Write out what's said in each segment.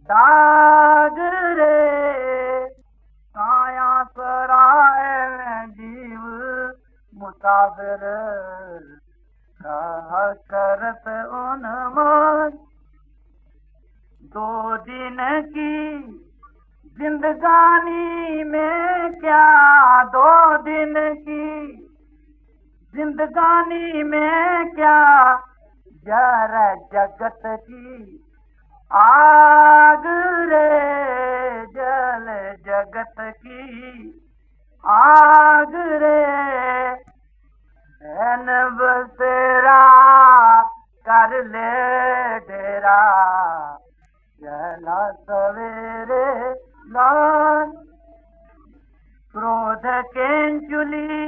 दाग रे काया सराय में जीव मुसाफिर कहा करत उन्मोद। 2 दिन की जिंदगानी में क्या, 2 दिन की जिंदगानी में क्या, जर जगत की आग रे, जल जगत की आग रे। एन बसेरा कर ले डेरा, चला सवेरे लाल। क्रोध केंचुली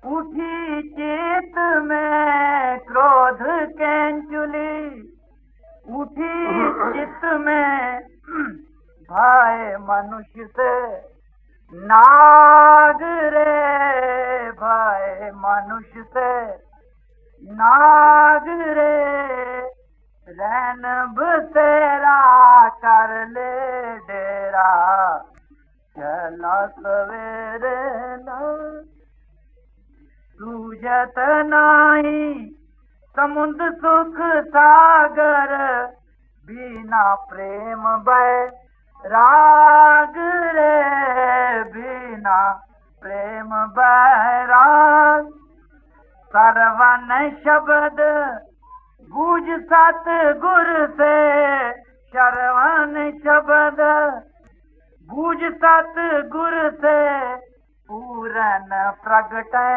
उठी चेत में, क्रोध केंचुली उठी चित में। भय मनुष्य से नाग रे, भय मनुष्य से नाग रे। रैन बसेरा कर ले डेरा, चला सवेरे न। सूझत नाही समुद्र सुख सागर, बिना प्रेम बैराग रे, बिना प्रेम बैराग। सरवन शब्द गूंज सतगुर से, श्रवण शब्द गूंज सतगुर से। पूरन प्रगटै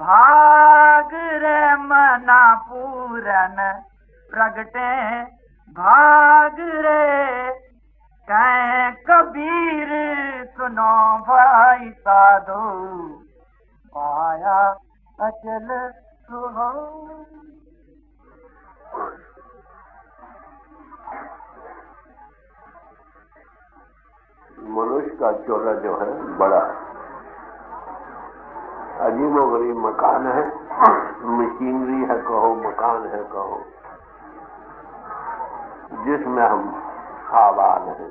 भाग रे मना, पूरन प्रगटे भाग रे। कह कबीर सुनो भाई साधु, पाया अचल सुहाग। मनुष्य का चोला जो है बड़ा अजीबोगरीब मकान है, मशीनरी है कहो, मकान है कहो, जिसमें हम आबाद हैं।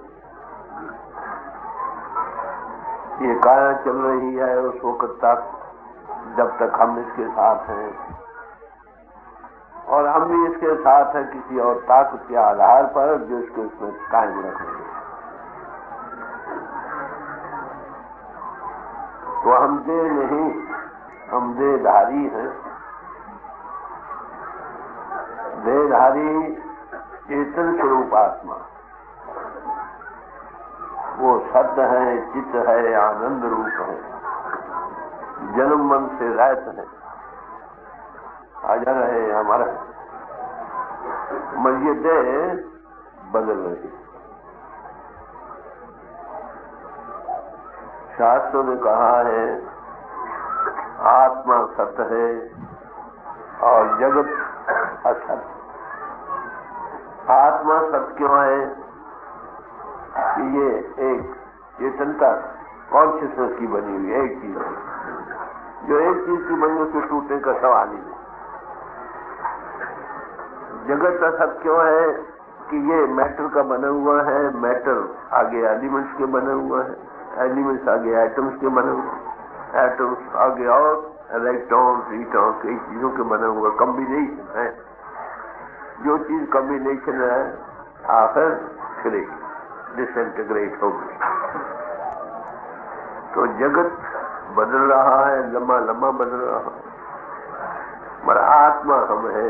ये काया चल रही है उस वक्त तक जब तक हम इसके साथ हैं, और हम भी इसके साथ हैं किसी और ताकत के आधार पर जो इसको इसमें कायम रखेंगे। तो हम देह नहीं, हम देहधारी हैं। देहधारी चेतन स्वरूप आत्मा, वो सत्य है, चित्त है, आनंद रूप है, जन्म मन से रहित है, अजर है, अमर है। मगर ये देह बदल रही। शास्त्रों ने कहा है आत्मा सत्य है और जगत असत। आत्मा सत्य क्यों है कि ये एक चेतनता कॉन्शियसनेस की बनी हुई एक चीज है, जो एक चीज की बनी उसके टूटने का सवाल ही नहीं। जगत असत क्यों है कि ये मैटर का बना हुआ है, मैटर आगे एलिमेंट्स के बना हुआ है, एलिमेंट्स आगे एटम्स के बने हुए, एटम्स आगे और इलेक्ट्रॉन रीटॉन कई चीजों के बने हुए कॉम्बिनेशन है। जो चीज कॉम्बिनेशन है आखिर गिरेगी, डिसइंटीग्रेट होगी। तो जगत बदल रहा है, लम्बा लम्बा बदल रहा है, मगर आत्मा हम है,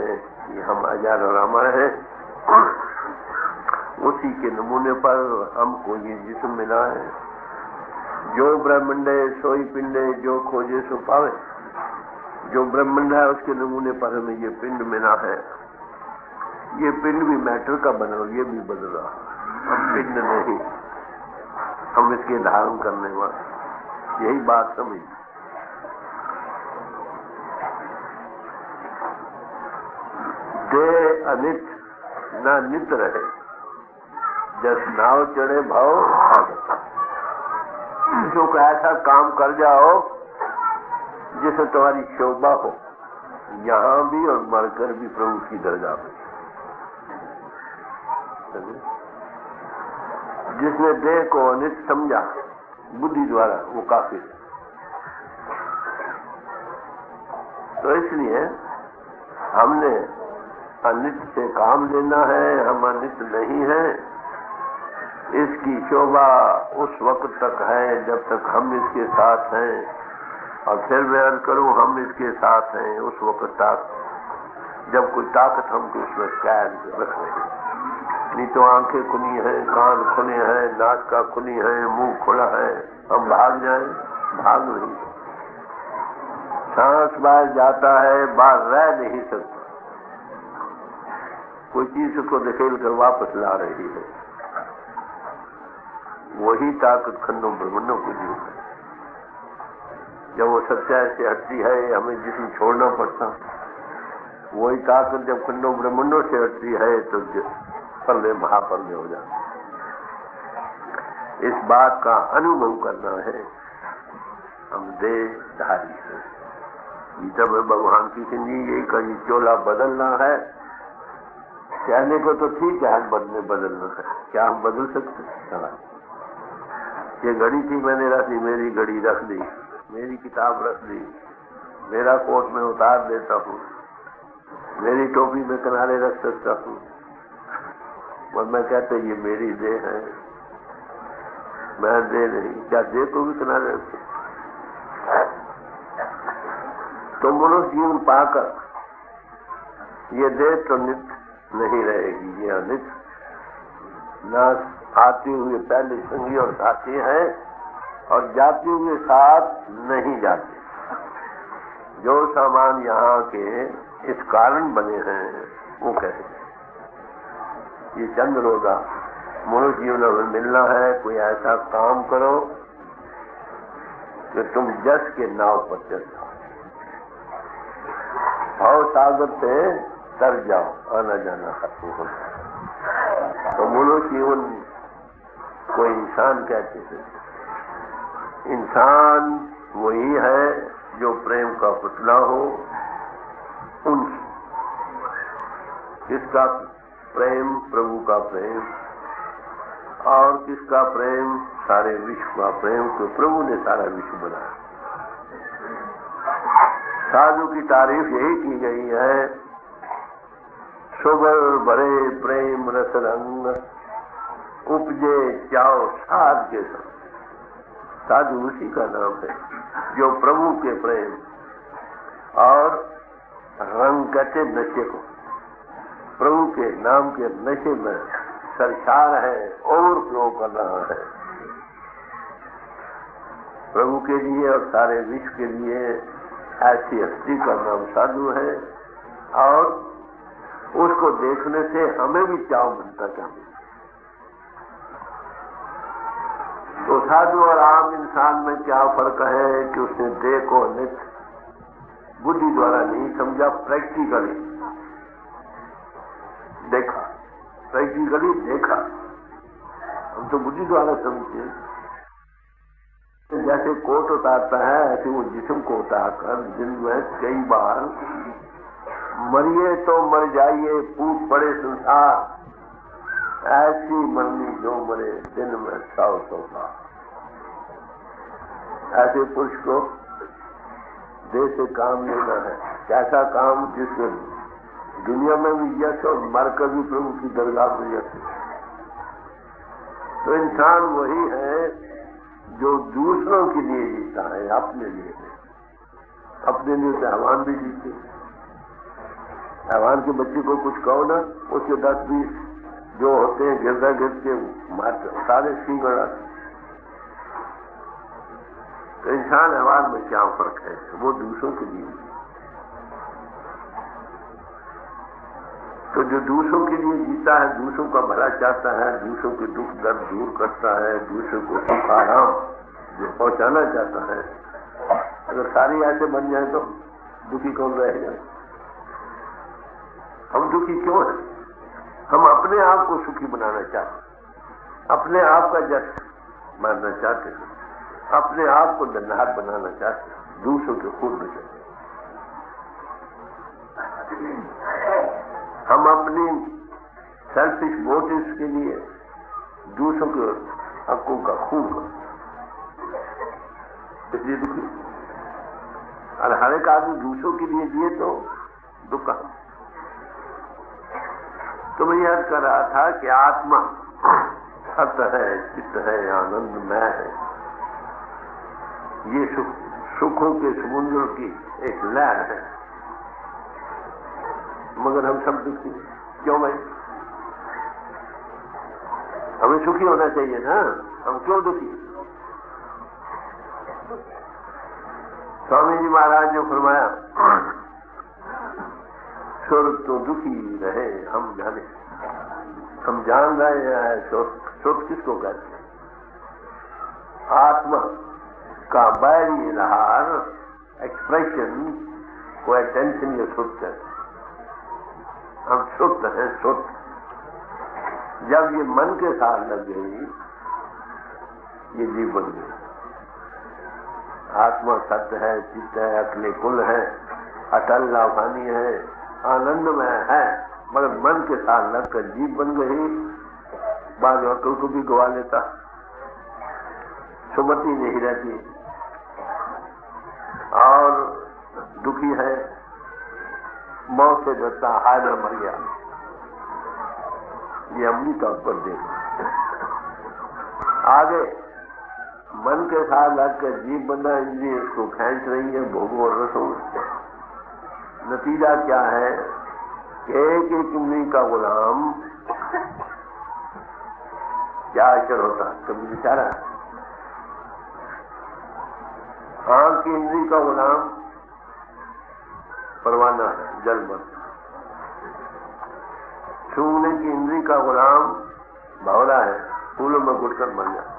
ये हम अजर और अमर है। उसी के नमूने पर हमको ये जिस्म मिला है। जो ब्रह्मांड है सोई पिंड है, जो खोजे सो पावे। जो ब्रह्मांड है उसके नमूने पर हमें ये पिंड मिला है। ये पिंड भी मैटर का बना, ये भी बदल रहा। हम पिंड नहीं, हम इसके धारण करने वाले। यही बात समझ। देह अनित ना नित रहे, जस नाव चढ़े भाव। जो ऐसा काम कर जाओ जिससे तुम्हारी शोभा हो, यहाँ भी और मरकर भी प्रभु की दरगाह में। जिसने देह को अनित समझा बुद्धि द्वारा, वो काफिर है। तो इसलिए हमने अनित से काम लेना है, हम अनित नहीं है। इसकी शोभा उस वक्त तक है जब तक हम इसके साथ हैं, और फिर मैं अर्ज करूं हम इसके साथ हैं उस वक्त तक जब कोई ताकत हमको उसमें कैद रख रही है। नहीं तो आंखें खुली हैं, कान खुले हैं, नाक का खुली है, मुंह खुला है, हम भाग जाएं, भाग नहीं। सांस बाहर जाता है, बाहर रह नहीं सकता। कोई चीज उसको धकेल कर वापस ला रही है। वही ताकत खंडों ब्रह्मंडों को दी है। जब वो सच्चाई से हटती है, हमें जिसम छोड़ना पड़ता, वही ताकत जब खंडों ब्रह्मंडों से हटती है तो पर्ले महापर्ले हो जाते। इस बात का अनुभव करना है। हम देहधारी हैं। गीता में भगवान की यही का ये चोला बदलना है। कहने को तो ठीक है, बदलना है। क्या हम बदल सकते हैं? ये घड़ी थी, मैंने रख दी, मेरी घड़ी रख दी, मेरी किताब रख दी, मेरा कोट में उतार देता हूँ, मेरी टोपी में किनारे रख सकता हूँ, और मैं कहता ये मेरी देह है, मैं देह नहीं। क्या देह को भी किनारे रख सकता? तो मनुष्य जीवन पाकर ये देह तो नित्य नहीं रहेगी, ये अनित्य ना आते हुए पहले संगी और साथी हैं, और जाते हुए साथ नहीं जाते। जो सामान यहाँ के इस कारण बने हैं वो कहते हैं ये चंद रोजा मनुष्य जीवन में मिलना है। कोई ऐसा काम करो कि तुम जस के नाव पर चल जाओ, भाव सागर से तर जाओ, आना जाना खत्म हो जाए। तो मनुष्य जीवन को इंसान कहते हैं। इंसान वही है जो प्रेम का पुतला हो। उन किसका प्रेम? प्रभु का प्रेम। और किसका प्रेम? सारे विश्व का प्रेम। तो प्रभु ने सारा विश्व बनाया। साधु की तारीफ यही की गई है, सुगर भरे प्रेम रस रंग, उपजे चाओ साध के संग। साधु उसी का नाम है जो प्रभु के प्रेम और रंग कहते नशे को, प्रभु के नाम के नशे में सरसार है, ओवरफ्लो कर रहा है। प्रभु के लिए और सारे विश्व के लिए ऐसी हस्ती का नाम साधु है। और उसको देखने से हमें भी चाव बनता चाहिए। तो साधु और आम इंसान में क्या फर्क है कि उसने देह को नित्य बुद्धि द्वारा नहीं समझा, प्रैक्टिकली देखा, प्रैक्टिकली देखा। हम तो बुद्धि द्वारा समझते। जैसे कोट उतारता है ऐसे वो जिस्म को उतारकर दिन में कई बार मरिए तो मर जाइए फूट पड़े संसार, ऐसी मरनी जो मरे दिन में 100 बार। ऐसे पुरुष को देह से काम लेना है। कैसा काम? जिसको दुनिया में भी यश और मरकर भी प्रभु की दरगाह में यश। तो इंसान वही है जो दूसरों के लिए जीता है, अपने लिए नहीं। अपने लिए तो हैवान भी जीते। हैवान के बच्चे को कुछ कहो ना, उसके 10-20 जो होते हैं गिरदा गिर के मारते, सारे सिंह अड़ाते। तो इंसान हैवान में क्या फर्क है? वो दूसरों के लिए। तो जो दूसरों के लिए जीता है, दूसरों का भला चाहता है, दूसरों के दुख दर्द दूर करता है, दूसरों को सुख आराम जो पहुंचाना चाहता है, अगर सारी ऐसे बन जाए तो दुखी कौन रहेगा? हम दुखी क्यों हैं? हम अपने आप को सुखी बनाना चाहते हैं, अपने आप का जश मारना चाहते हैं, अपने आप को दंडहार बनाना चाहते हैं, दूसरों के खून में चाहते। हम अपनी सेल्फिश मोटिव्स के लिए दूसरों के हकों का खून कर, इसलिए दुखी। और हर एक आदमी दूसरों के लिए जिए तो दुख कहां। तो मैं याद कर रहा था कि आत्मा सत्य है, चित्त है, आनंदमय है। ये सुखों के समुद्र की एक लहर है, मगर हम सब दुखी। क्यों भाई? हमें सुखी होना चाहिए ना, हम क्यों दुखी? स्वामी जी महाराज ने फरमाया, स्वर्ग तो दुखी रहे हम जाने। हम जान रहे हैं सुख किसको कहते हैं। आत्मा का बाहरी इजहार, एक्सप्रेशन को अटेंशन ये सुख कहते हैं। हम शुद्ध हैं, शुद्ध। जब ये मन के साथ लग गई, ये जीव बन गई। आत्मा सत्य है, चित्त है, अकले कुल है, अटल लाभानी है, आनंदमय है, मगर मन के साथ लगकर जीव बन गई। बाद में अकल को भी गवा लेता, सुमति नहीं रहती और दुखी है, मौत से डरता, हाय में मर गया। ये अमली तौर पर देखो। आगे मन के साथ लगकर जीव बंदा इंद्रिय इसको खींच रही है भोगों और रसों। नतीजा क्या है कि एक एक इंद्रिय का गुलाम क्या अक्षर होता कभी बेचारा। आंख की इंद्रिय का गुलाम परवाना है, जल बन। छूने की इंद्रिय का गुलाम भौरा है, फूलों में घुटकर मर जाए।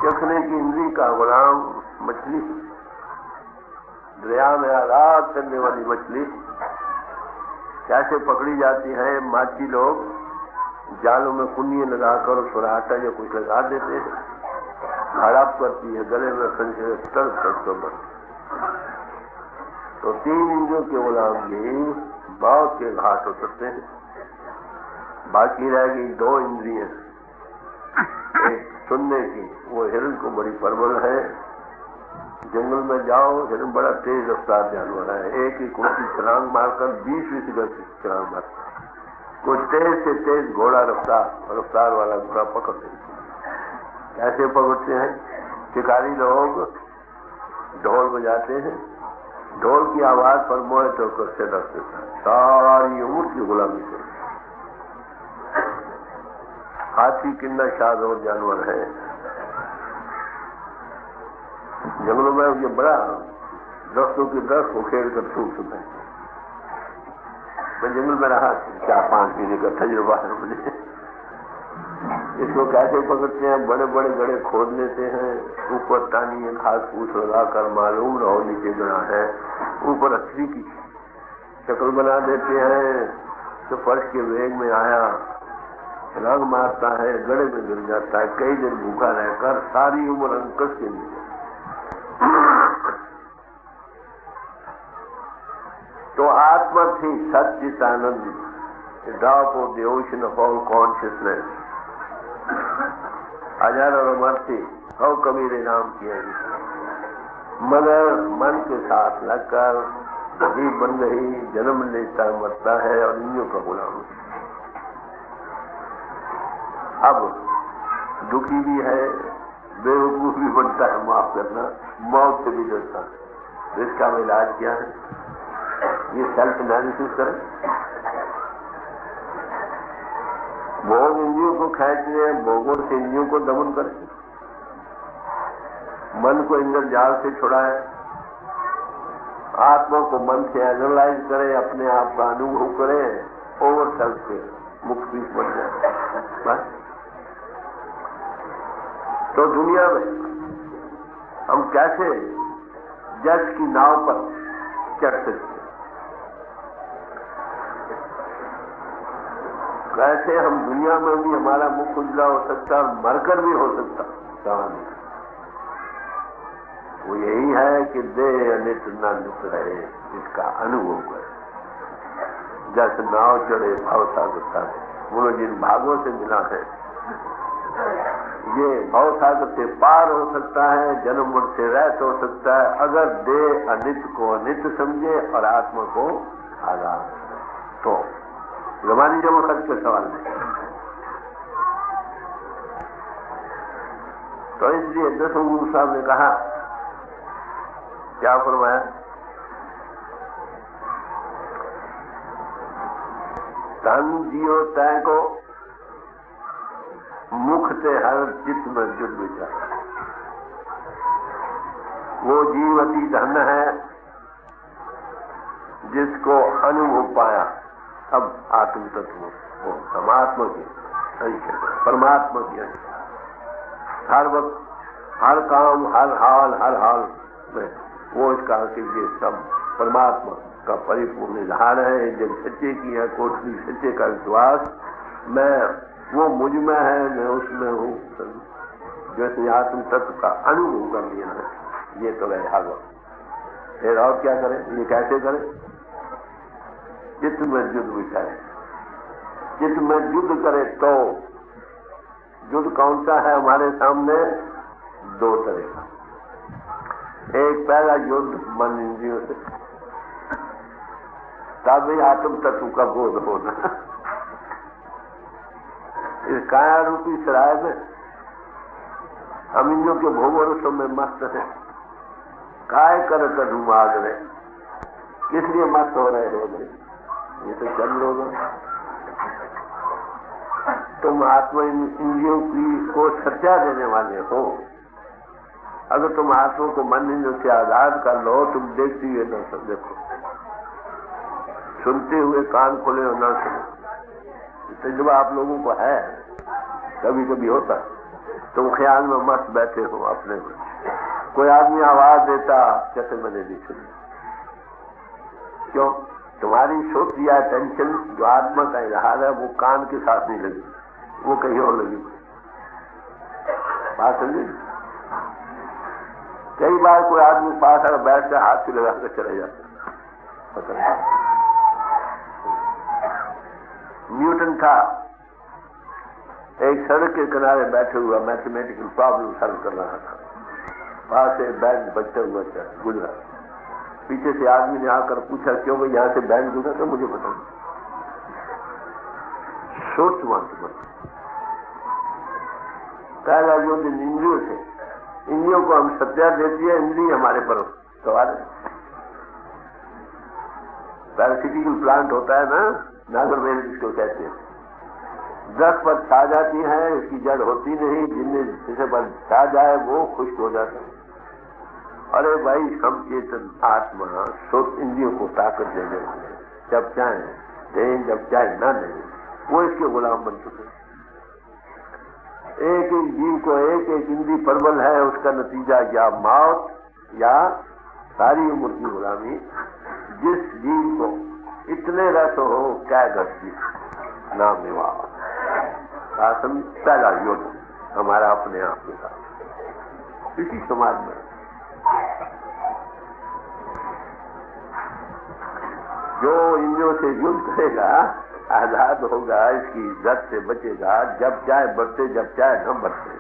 चखने की इंद्रिय का गुलाम मछली, दरिया में आघात करने वाली मछली कैसे पकड़ी जाती है। माछी लोग जालों में कुन्नी लगाकर उसको आटा या कुछ लगा देते हैं, हड़प करती है, गले में संशय तर। तो तीन इंद्रियों के गुलाम भी बहुत के घाट हो सकते हैं। बाकी रह गई दो इंद्रियां, एक सुनने की, वो हिरण को बड़ी प्रबल है। जंगल में जाओ, हिरण बड़ा तेज रफ्तार जानवर है, एक ही कोटी छलांग मारकर 20-20 गज की छलांग मारता है। कुछ तेज से तेज घोड़ा रफ्तार वाला घोड़ा पकड़ लेते। कैसे पकड़ते हैं? शिकारी लोग ढोल बजाते हैं, ढोल की आवाज पर मोहित होकर से रख देता है, सारी उम्र की गुलामी करते। हाथी कितना शादोर जानवर है, जंगलों में ये बड़ा दरख्तों की दरख्त उखेड़ कर सूख सुना। मैं जंगल में रहा 4-5 महीने का तजुर्बा है मुझे। इसको कैसे पकड़ते हैं? बड़े बड़े गड्ढे खोद लेते हैं, ऊपर टानी घास फूस लगाकर मालूम रहो नीचे गड़ा है, ऊपर अक्षरी की शक्ल बना देते हैं तो फर्श के वेग में आया, छलांग मारता है, गड्ढे में गिर जाता है, कई दिन भूखा रहकर सारी उम्र अंकस के लिए। तो आत्मा थी सच्चित आनंद, drop of the ocean of all consciousness. हजारों अमरती हौ कबीर नाम किया, मगर मन के साथ लगकर जीव बन गई, जन्म लेता मरता है और इंद्रियों का गुलाम। अब दुखी भी है, बेवकूफ भी बनता है, माफ करना, मौत से भी डरता है। इसका इलाज क्या है? ये सेल्फ एनालिसिस करें। भोग इंद्रियों को खींचने, भोगों से इंद्रियों को दमन करें, मन को इंद्र जाल से छुड़ाए, आत्मा को मन से एनालाइज करें, अपने आप का अनुभव करें, ओवर सेल्फ से मुक्ति बन जाए बस। तो दुनिया में हम कैसे जज की नाव पर चढ़ सकते हैं? कैसे हम दुनिया में भी हमारा मुख उजला हो सकता और मरकर भी हो सकता? कहानी वो यही है कि देह अनित न नित रहे, इसका अनुभव करें। जैसे नाव चढ़े भाव सागरता है, वो जिन भागों से मिला है ये भवसागर से पार हो सकता है, जन्म मरण से रहित हो सकता है, अगर देह अनित्य को अनित्य समझे और आत्मा को आधार। तो जमानी जमा खर्च का सवाल नहीं। तो इसलिए 10वें गुरु साहब ने कहा, क्या फरमाया, तन जियो तय को मुख से हर चित्त में जुट विचार। वो जीव अति धन है जिसको अनुभव पाया। अब आत्म तत्व वो परमात्मा के अंश, परमात्मा के अंश, हर वक्त, हर काम, हर हाल में वो इसका के लिए सब परमात्मा का परिपूर्ण इजहार है। जब सच्चे की है कोटली, सच्चे का विश्वास, मैं वो मुझ में है, मैं उसमें हूँ, जैसे आत्म तत्व का अनुभव कर लिया है, ये तो है हर वक्त। फिर और क्या करें, ये कैसे करें, चित्त में युद्ध विचारे, चित्त में युद्ध करे। तो युद्ध कौन सा है हमारे सामने, दो तरह का। एक पहला युद्ध मन इंद्रियों से, तभी आत्म तत्व का बोध होना। इस काया रूपी सराय में हम इंद्रियों के भोगों में मस्त है। काय कर करूं माग रहे, किस लिए मस्त हो रहे हो गए, ये तो चल लोग। तुम आत्मा इंद्रियों की को सत्या देने वाले हो। अगर तुम आत्मा को मन इंद्रियों से आजाद कर लो, तुम देखती हुए न सब देखो, सुनते हुए कान खोले और न सुनो। तजुर्बा आप लोगों को है, कभी कभी होता। तुम ख्याल में मस्त बैठे हो अपने में, कोई आदमी आवाज देता, कैसे मैंने नहीं सुनी। क्यों, तुम्हारी सोच या टेंशन जो आत्मा का इजहार है वो कान के साथ नहीं लगी, वो कहीं और लगी। बात समझे। कई बार कोई आदमी पास आकर बैठ कर हाथ से लगा कर चले जाता। न्यूटन था, एक सड़क के किनारे बैठे हुआ मैथमेटिकल प्रॉब्लम सॉल्व कर रहा था। पास से बैग बचता हुआ गुजरा, पीछे से आदमी ने आकर पूछा, क्यों भाई यहाँ से बैग गुजरा, तो मुझे पता नहीं। सोच पहला जो दिन इंद्रियों से, इंद्रियों को हम सत्या देती है, इंद्रिय हमारे पर सवाल है। पैरासिटिकल प्लांट होता है ना, नागरवेल जिसको कहते हैं, 10 पर छा जाती है, इसकी जड़ होती नहीं, जिसे पर छा जाए वो खुश्क हो जाता है। अरे भाई, हम चेतन आत्मा सोच इंद्रियों को ताकत दे दें, जब चाहे दें, जब चाहे ना दें, वो इसके गुलाम बन चुके। एक एक जीव को एक एक इंद्रिय प्रबल है, उसका नतीजा या मौत या सारी उम्र की गुलामी। जिस जीव को इतने रस हो, क्या गति नाम निवास आसन, पहला युद्ध हमारा अपने आप के साथ इसी समाज में। जो इंद्रियों से युद्ध करेगा, आजाद होगा, इसकी इज्जत से बचेगा, जब चाहे बढ़ते, जब चाहे न बढ़ते।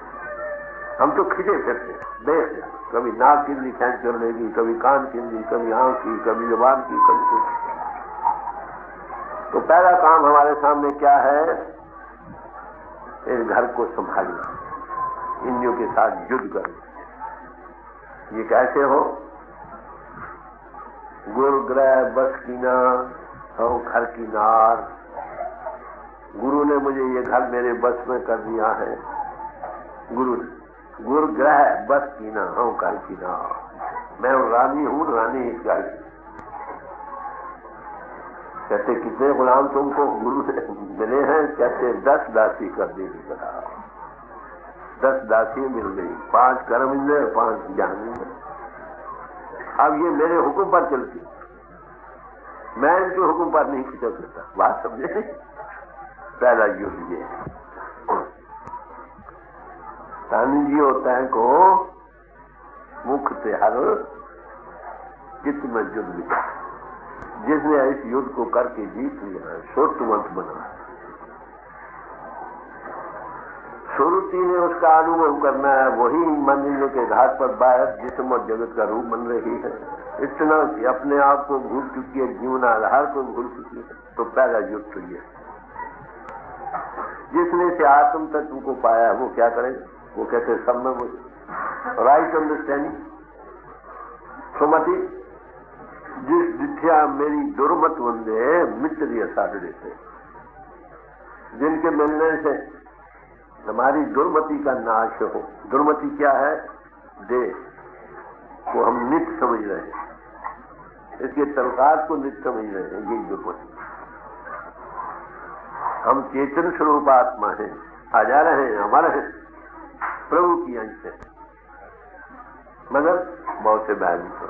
हम तो खिंचे फिरते देख, कभी नाक की इंद्री खींच कर लेगी, कभी कान की इंद्री, कभी आंख की, कभी जुबान की, कभी कुछ। तो पहला काम हमारे सामने क्या है, इस घर को संभालना, इंद्रियों के साथ युद्ध करना। ये कैसे हो, गुरु ग्रह बस कीना हो घर की नार। गुरु ने मुझे ये घर मेरे बस में कर दिया है। गुरु ग्रह बस कीना हो घर की नार। मैं रानी हूँ, रानी इस घर की। कहते कितने गुलाम तुमको गुरु से मिले हैं, कहते 10 दासी कर देगी। बता 10 दासी मिल गई, 5 कर्म इंद्रिय, 5 ज्ञान इंद्रिय। अब ये मेरे हुक्म पर चलती, मैं इनके हुक्म पर नहीं खिंच सकता। बात समझे। पहला युद्ध ये जी होता है को मुख से हर चित्त में युद्ध विचार। जिसने इस युद्ध को करके जीत लिया है, सोतवंत बना। सुरुचि ने उसका अनुभव करना है, वही मंदिर के घाट पर बाहर जिस्म और जगत का रूप बन रही है। इतना कि अपने आप को भूल चुकी है, जीवन आधार को भूल चुकी है, तो पैदा जुट हुई है। जिसने से आत्म तत्व को पाया वो क्या करेगा? वो कहते सब में वो राइट अंडरस्टैंडिंग। सुमति जिस दिथ्या मेरी दुर्मत वंदे मित्र साधे से, जिनके मिलने से हमारी दुर्मति का नाश हो। दुर्मति क्या है? देह को हम नित्य समझ रहे हैं, इसके तलकार को नित्य समझ रहे हैं, यही दुर्मति। हम चेतन स्वरूप आत्मा हैं, आजा रहे हैं, हमारे हैं, प्रभु की अंश है, मगर बहुत से भयभीत हो।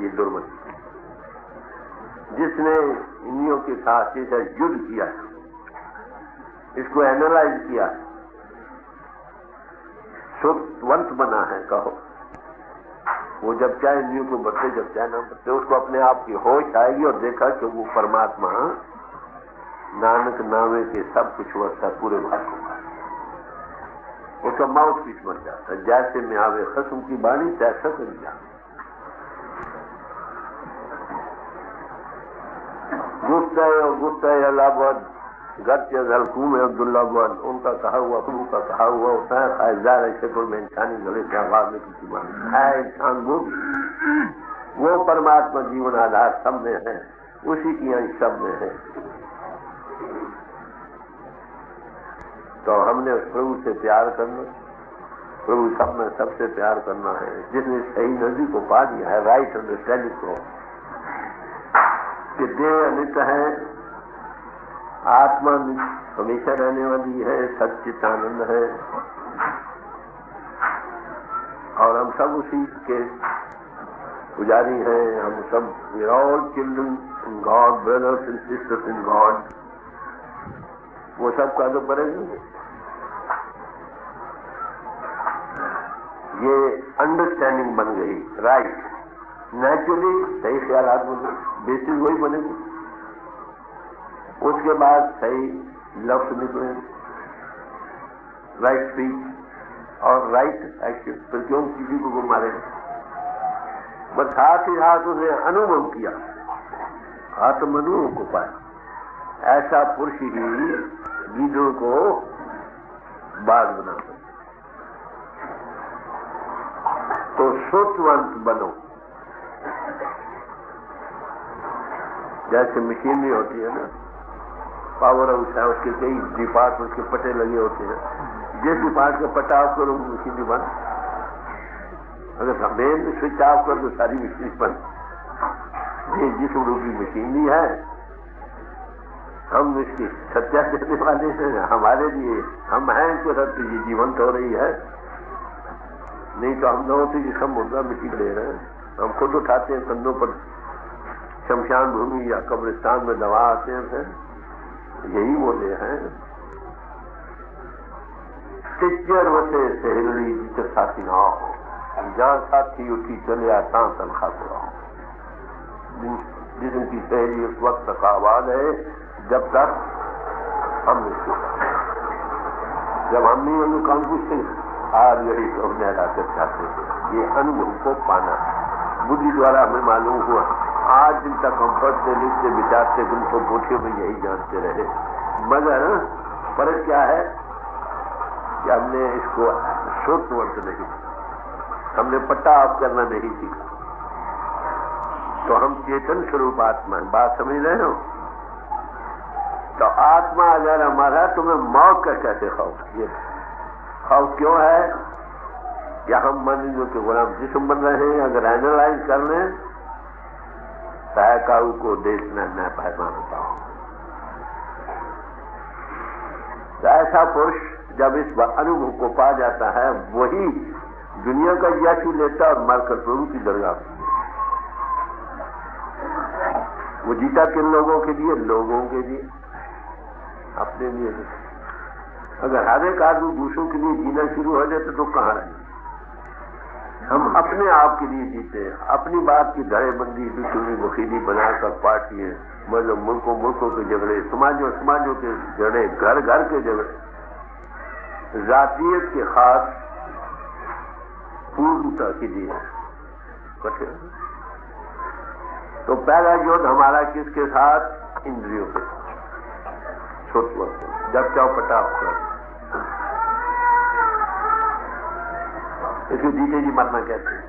ये दुर्मति जिसने इंद्रियों के साथ जैसा युद्ध किया, इसको एनालाइज किया, सुखवंत बना है, कहो वो जब चाहे इंद्रियों को बढ़ते, जब चाहे ना बढ़ते, उसको अपने आप की होश आएगी और देखा कि वो परमात्मा नानक नामे के सब कुछ वस्ता पूरे भाग होगा। उसका माउथ पीस बन जाता है, जैसे में आवे खसम की बाणी तैसा कर जा। गुस्सा अलाहाबाद गत्य हलकूम अब्दुल्ला बन, उनका कहा हुआ, प्रभु का कहा हुआ होता है, खायदार ऐसे कोई में इंसानी गले के आवाज में किसी बात है, इंसान वो परमात्मा जीवन आधार सब में है, उसी की अंश सब में है। तो हमने उस प्रभु से प्यार करना, प्रभु सब में सबसे प्यार करना है। जिसने सही नदी को पा दिया है, राइट अंडरस्टैंडिंग को, कि देह अनित्य है, आत्मा हमेशा रहने वाली है, सच्चिदानंद है, और हम सब उसी के पुजारी हैं। हम सब all children in God, brothers and sisters in God, वो सब का तो पड़ेगा। ये अंडरस्टैंडिंग बन गई, राइट, नेचुरली सही ख्यालात बने, बेसिस वही बनेगी। उसके बाद सही लफ्ज निकले, राइट स्पीच और राइट एक्शन। फिर क्यों किसी को मारे? बस साथ ही साथ उसने अनुभव किया, आत्म अनुभव को पाया। ऐसा पुरुष ही गीदों को बाग बना सकता। तो सोचवंत बनो। जैसे मशीनरी होती है ना, पावर हाउस है, उसके कई डिपार्ट, उसके पट्टे लगे होते हैं। जिस डिपार्ट का पट्टा ऑफ करो मशीनरी बंद, अगर मेन स्विच ऑफ कर तो सारी मशीनरी बंद। ये जिस रूपी मशीनरी है, हम इसकी सत्या देने वाले हैं। हमारे लिए हम हैं तो सत्य ये जीवंत हो रही है, नहीं तो हम न होते कि हम मुद्दा मिट्टी ले रहे हैं। हम खुद उठाते हैं कंधों पर, शमशान भूमि या कब्रिस्तान में दवा आते हैं, फिर यही वो दे हैं। टिचर वसे सहेली जिसे साथी ना हो, जहां साथी उठी चले आता तनखा को रहो। जिनकी सहेली उस वक्त तक आबाद है जब तक हम नहीं, जब हम नहीं होंगे कौन पूछते आज यही तो हमने अदा कर चाहते थे। ये अनुभव को पाना बुद्धि द्वारा हमें मालूम हुआ। आज जिन तक हम पढ़ते लिखते विचारते उनको पोथियों में यही जानते रहे, मगर फर्क क्या है कि हमने इसको श्रोतवंत नहीं, हमने पट्टा ऑफ करना नहीं सीखा। तो हम चेतन स्वरूप आत्मा, बात समझ रहे हो? तो आत्मा अगर हमारा, तुम्हें मौत का कैसे खौफ? ये खौफ क्यों है? क्या हम मन के गुलाम जिस्म बन रहे हैं? अगर एनालाइज कर लें, सहकाऊ को देखना न पहचान होता हो। ऐसा पुरुष जब इस अनुभव को पा जाता है, वही दुनिया का यश लेता और मरकर प्रभु की दरगाह। वो जीता किन लोगों के लिए? लोगों के लिए, अपने लिए। अगर हर एक आदमी दूसरों के लिए जीना शुरू हो जाए तो कहाँ रहे? हम अपने आप के लिए जीते हैं, अपनी बात की धड़ेबंदी, दुश्मनी वकीली बनाकर पार्टियां, मतलब मुल्कों के झगड़े, समाजों के झगड़े, घर घर के झगड़े, जातीयत के खास पूर्णता के लिए कठिन। तो पहला युद्ध हमारा किसके साथ? इंद्रियों के साथ। सोचो, जब चाहो पटाख कर, इसको जीते जी मरना कहते हैं।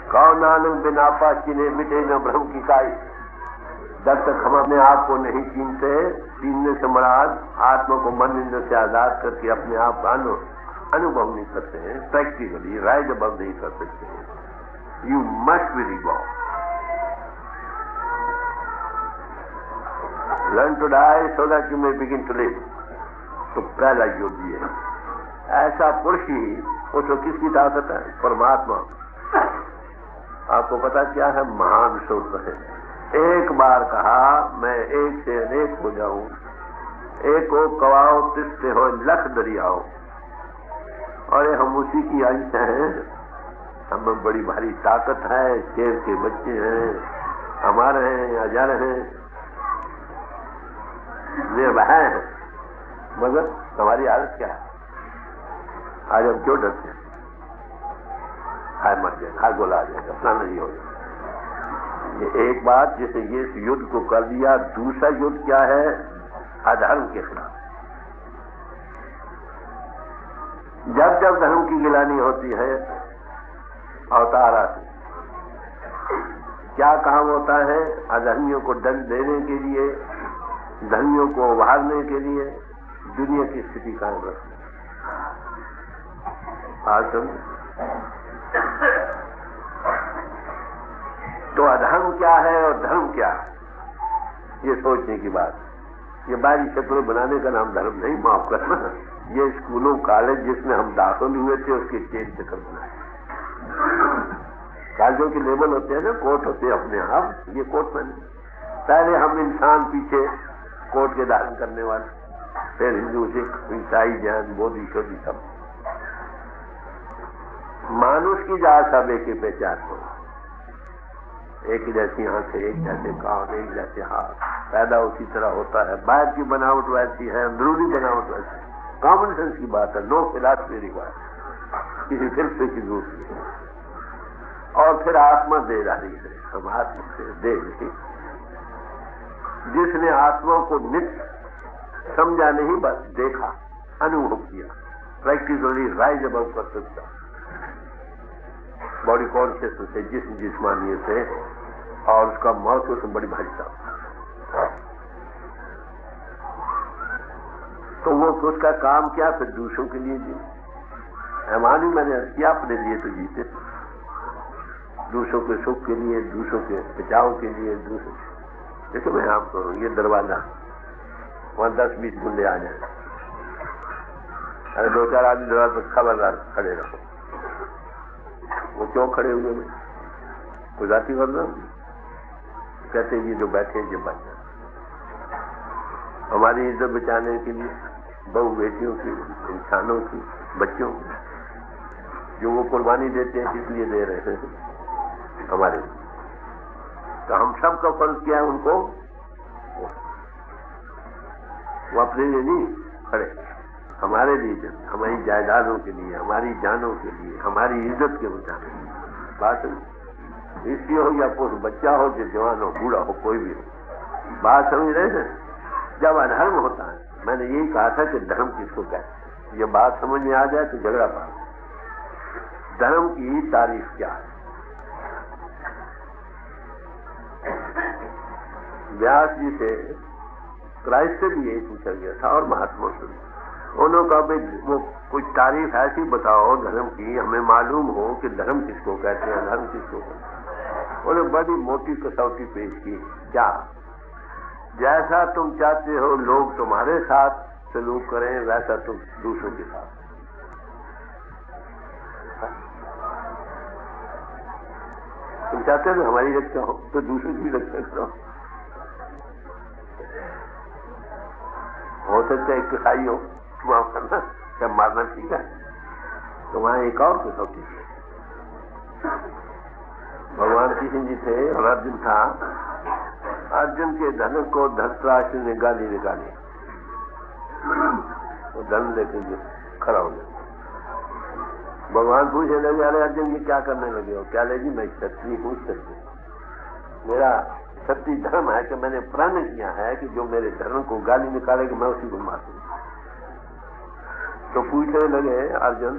कौ नानक बिना पा चिन्हे मिटे न भ्रम की काई। जब तक हम अपने आप को नहीं छीनते, छीनने से मुराद आत्मा को मन इंद्र से आजाद करके अपने आप का अनुभव नहीं करते हैं, प्रैक्टिकली राइज अबव नहीं कर सकते हैं। You must be revolve, learn to die so that you may begin to live. तो पहला युद्ध ये है। ऐसा पुरुष ही उसको किसकी ताकत है? परमात्मा। आपको पता क्या है? महान सूत्र है। एक बार कहा, मैं एक से अनेक हो जाऊं, एक को कवाओ तिस्ते हो लख दरियाओ। और हम उसी की अंश हैं। हमें बड़ी भारी ताकत है, शेर के बच्चे हैं, हमारे हैं, अजर हैं, निर्भय हैं। मगर हमारी हालत क्या है? आज हम क्यों डरते हैं? हाय मर जाए, हाय गोला आ जाएगा, अपना नहीं हो जाएगा। ये एक बात, जैसे ये इस युद्ध को कर दिया। दूसरा युद्ध क्या है? अधर्म के खिलाफ। जब जब धर्म की गिलानी होती है, अवतार आते, क्या काम होता है? अधर्मियों को दंड देने के लिए, धर्मियों को उभारने के लिए, दुनिया की स्थिति कायम रखने। आज तो अधर्म क्या है और धर्म क्या है, ये सोचने की बात। ये बाहरी शक्ल बनाने का नाम धर्म नहीं, माफ करना। ये स्कूलों कॉलेज जिसमें हम दाखिल हुए थे उसके चेंज से कर बनाए। कॉलेजों के लेवल होते हैं ना, कोर्ट होते हैं अपने आप, ये कोर्ट में नहीं। पहले हम इंसान, पीछे कोर्ट के धारण करने वाले, फिर हिंदू, सिख, ईसाई, जैन, बौद्ध, ईश्वरी सब। मानुष की जात सब एक ही पहचान हो, एक जैसी आंखें, एक जैसे कान, एक जैसे हाथ, पैदा उसी तरह होता है। बाहर की बनावट वैसी है, अंदरूनी बनावट वैसी है। कॉमन सेंस की बात है, नो फिलॉसफी रिक्वायर्ड, किसी फिल्म की जरूरत नहीं। और फिर आत्मा दे रही है, हम आत्मा से दे रही। जिसने आत्मा को नित्य समझा नहीं, बस देखा, अनुभव किया, प्रैक्टिकली राइज अबव कर सकता। बॉडी कॉन्शियसनेस से, जिस्मानियत से, और उसका मौत उसमें बड़ी भारी था। तो वो उसका काम क्या? फिर दूसरों के लिए जी। हमारी मैंने किया, अपने लिए तो जीते, दूसरों के सुख के लिए, दूसरों के बचाव के लिए। दूसरों देखो, मैं आप करूं, ये दरवाजा, वहां 10-20 गुंडे आ जाए, अरे 2-4 आदमी दरवाजे पर खबरदार खड़े रहो। वो क्यों खड़े हुए में? कोई जाति वरना कहते ये जो बैठे ये बच जाए। हमारी इज्जत बचाने के लिए बहु बेटियों की, इंसानों की, बच्चों की, जो वो कुर्बानी देते हैं, किस लिए दे रहे हैं? हमारे। तो हम सब का फर्ज क्या है? उनको, वो अपने लिए नहीं खड़े, हमारे लिए, हमारी जायदादों के लिए, हमारी जानों के लिए, हमारी इज्जत के बचाने। बात इसलिए हो या पुरुष, बच्चा हो, जो जवान हो, बूढ़ा हो, कोई भी हो, बात समझ रहे हैं? जब अधर्म होता है, मैंने यही कहा था कि धर्म किसको कहते हैं। ये बात समझ में आ जाए तो झगड़ा पास। धर्म की तारीफ क्या है? व्यास जी से, क्राइस्ट से भी यही पूछा गया था, और महात्मा से। उन्होंने कहा भाई वो कुछ तारीफ ऐसी बताओ धर्म की, हमें मालूम हो कि धर्म किसको कहते हैं, धर्म किसको कहते हैं। उन्होंने बड़ी मोटी कसौटी पेश की। क्या? जैसा तुम चाहते हो लोग तुम्हारे साथ सलूक करें, वैसा तुम दूसरों के साथ। तुम चाहते हो हमारी रक्षा हो तो दूसरों की रक्षा करो। हो सकता है एक कसाई हो, माफ करना, क्या मारना ठीक है? तो वहां एक और कसौटी। भगवान कृष्ण जी थे और अर्जुन था। अर्जुन के धनुष को धृतराष्ट्र ने गाली निकाली, वो धन लेके ये खड़ा हो गया। भगवान पूछने लगे, अरे अर्जुन ये क्या करने लगे हो? क्या लगी, मैं क्षत्रिय हूँ, क्षत्रिय मेरा क्षत्रिय धर्म है कि मैंने प्रण किया है कि जो मेरे धर्म को गाली निकालेगा मैं उसी को मार दूंगा। तो पूछने लगे अर्जुन,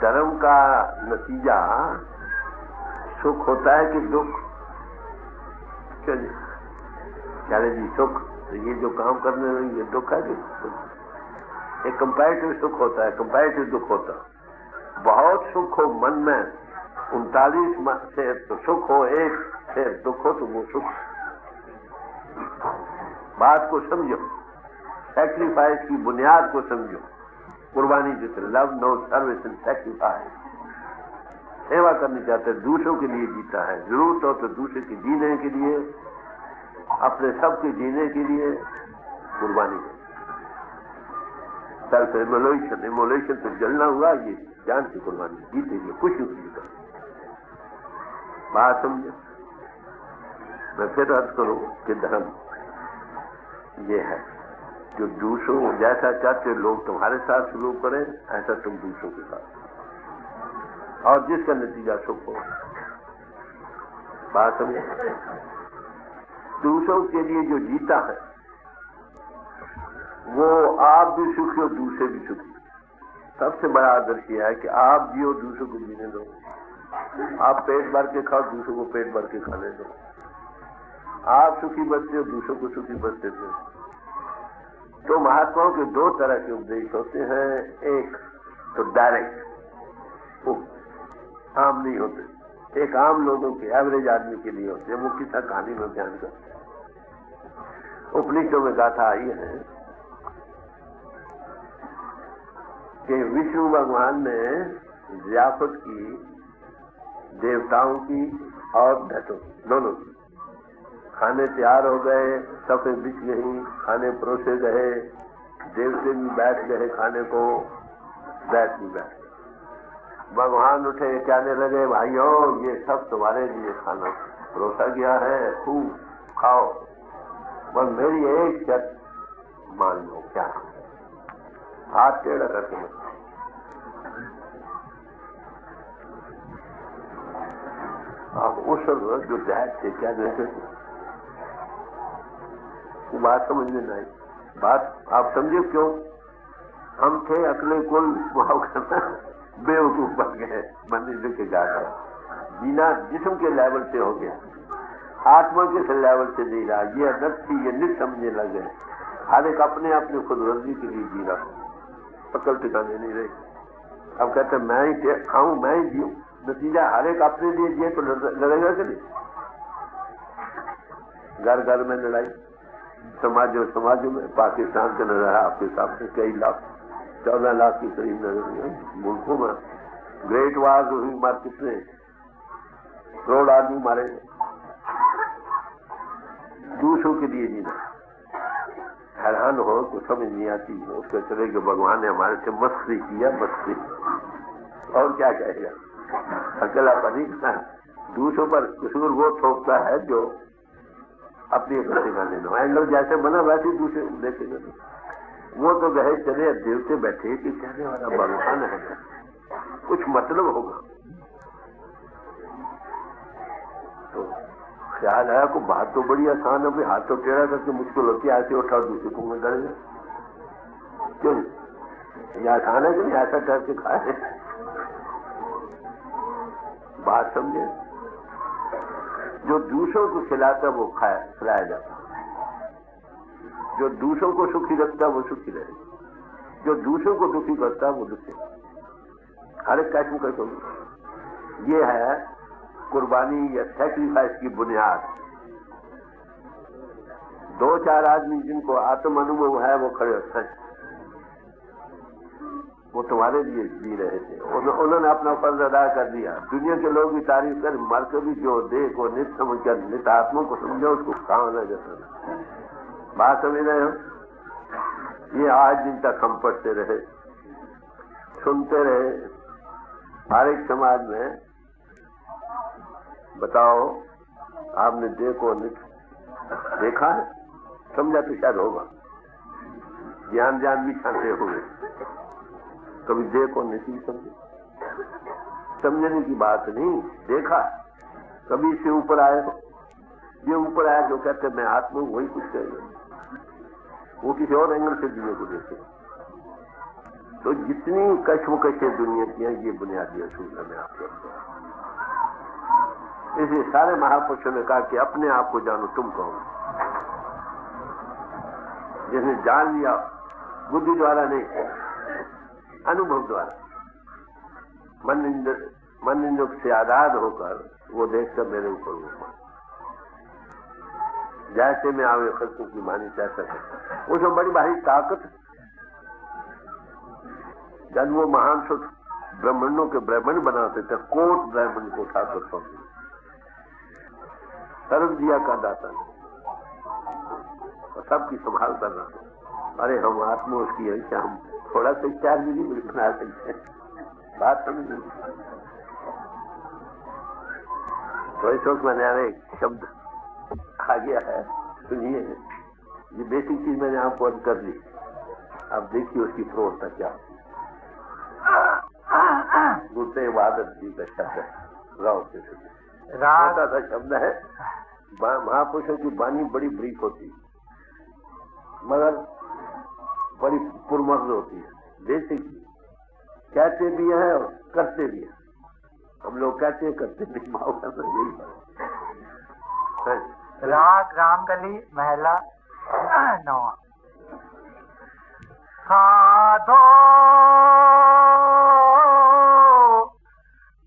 धर्म का नतीजा सुख होता है कि दुख? चलिए क्या जी, सुख। तो ये जो काम करने लगे ये दुख है कि एक कंपैरेटिव सुख होता है, कंपैरेटिव दुख होता है। बहुत सुख हो मन में 39 से तो सुख हो, एक से दुख हो तो वो सुख। बात को समझो, सैक्रिफाइस की बुनियाद को समझो। कुर्बानी जिसे love no service and sacrifice, सेवा करनी चाहते, दूसरों के लिए जीता है, जरूरत हो तो दूसरे के जीने के लिए, अपने सबके जीने के लिए कुर्बानी है। सेल्फ इमोलेशन, इमोलेशन तो जलना हुआ, ये जान की कुर्बानी, जीते लिए कुछ नहीं कर। बात समझे? मैं फिर अर्थ करूं कि धर्म ये है जो दूसरों जैसा चाहते लोग तुम्हारे साथ सलूक करें ऐसा तुम दूसरों के साथ, और जिसका नतीजा सुख हो। बात समझे? दूसरों के लिए जो जीता है वो आप भी सुखी और दूसरे भी सुखी। सबसे बड़ा आदर्श यह है कि आप जियो, दूसरों को जीने दो। आप पेट भर के खाओ, दूसरों को पेट भर के खाने दो। आप सुखी बचते हो, दूसरों को सुखी बचते थे। तो महात्माओं के दो तरह के उपदेश होते हैं, एक तो डायरेक्ट, वो आम नहीं होते, एक आम लोगों के, एवरेज आदमी के लिए होते हैं, वो किसा कहानी में ध्यान करते हैं। उपनिषदों में गाथा आई है कि विष्णु भगवान ने ज़ियाफत की, देवताओं की और दैत्यों दोनों की। खाने तैयार हो गए, सफे बिछ गई, खाने परोसे गए, देवते भी बैठ गए खाने को, दैत्य भी बैठ गए। भगवान उठे, कहने लगे, भाइयों ये सब तुम्हारे लिए खाना परोसा गया है, खूब खाओ, पर मेरी एक शर्त मान लो। क्या? हाथ टेढ़ा करके मत। आप उस वक्त जो दैत्य थे, क्या देते थे, बात समझ में नहीं। बात आप समझे क्यों? हम थे अकले कुल बेवकूफ बन गए, मंदिर के जाकर जीना जिस्म के लेवल से हो गया, आत्मा के लेवल से नहीं रहा। ये अदब थी, ये नित समझने लगे। हर एक अपने अपने खुद वर्जी के लिए जी रहा, पकड़ ठिकाने नहीं रही। अब कहते मैं ही खाऊं, मैं ही जीऊं, नतीजा हर एक अपने लिए जिए तो लड़ेगा कि नहीं? घर घर में लड़ाई, समाजों में। पाकिस्तान का नजर है आपके सामने, कई लाख, 14 लाख के करीब नजर मुल्कों में ग्रेट वार हुई, मार कितने करोड़ आदमी मारे, दूसरों के लिए जीना। हैरान हो तो समझ नहीं आती, उसके चले कि भगवान ने हमारे से मस्ती किया, मस्ती, और क्या कहेगा? अकेला पनी का दूसरों पर कसूर वो थोपता है जो अपनी गलती का लेना। एंगल जैसे बना वैसे दूसरे देखेगा। वो तो गए चले, देवते बैठे कि कहने वाला भगवान है, कुछ मतलब होगा। तो ख्याल आया को बात तो बड़ी आसान है, हाथ तो टेढ़ा करके मुश्किल होती है, ऐसे उठाओ दूसरे को में डर गए। क्यों? ये आसान है कि नहीं? ऐसा करके खाए। बात समझे? जो दूसरों को खिलाता वो खिलाया जाता, जो दूसरों को सुखी रखता वो सुखी रहे, जो दूसरों को दुखी करता वो दुखी। हर एक कैसे कैसे ये है कुर्बानी या सैक्रिफाइस की बुनियाद। 2-4 आदमी जिनको आत्म अनुभव है वो खड़े होते हैं, वो तुम्हारे लिए जी रहे थे, उन्होंने अपना फर्ज अदा कर दिया। दुनिया के लोग भी तारीफ कर, मर के भी जो देह को नित समझ कर, नित आत्मा को समझो, उसको कहाँ न जाता। बात समझ रहे हो? ये आज दिन तक हम पढ़ते रहे, सुनते रहे। हर एक समाज में बताओ, आपने देह को नित देखा है? समझा तो शायद होगा। ज्ञान ज्ञान भी छांटे हुए, कभी देखो नहीं समझे, समझने की बात नहीं, देखा कभी से ऊपर आए हो, ये ऊपर आया जो कहते मैं आत्मा हूं वही कुछ कह रहे, वो किसी और एंगल से दुनिया को देखे। तो जितनी कश्मकश दुनिया की है ये बुनियादी असूल में आपको, इसलिए सारे महापुरुषों ने कहा कि अपने आप को जानो, तुम कहो। जिसने जान लिया बुद्धि द्वारा नहीं, अनुभव द्वारा, मन इंद्र से आजाद होकर वो देखकर मेरे ऊपर हुआ, जैसे मैं आवे खर्चों की मानी तैसा है, उसमें बड़ी भारी ताकत। जब वो महान सुख ब्राह्मणों के ब्राह्मण बनाते थे, कोट ब्राह्मण को ठाकुर सौंपी, सर्व दिया का दाता और सबकी संभाल करना। अरे हम आत्मा उसकी है क्या, हम थोड़ा सा चार भी नहीं बना सकते, बात समझ। तो इस वक्त मैंने अरे शब्द आ गया है, सुनिए, ये बेसिक चीज मैंने आपको अर्ज कर ली, अब देखिए उसकी प्रौढ़ता क्या। गुरते इबादत जी का शब्द है, राव से छोटा सा शब्द है। महापुरुषों की वाणी बड़ी ब्रीफ होती है, मगर बड़ी पुरमर्द होती है, बेसिक कहते भी है और करते भी है। हम लोग कहते हैं करते नहीं, माओ करना यही है। राग रामकली महला 9। साधो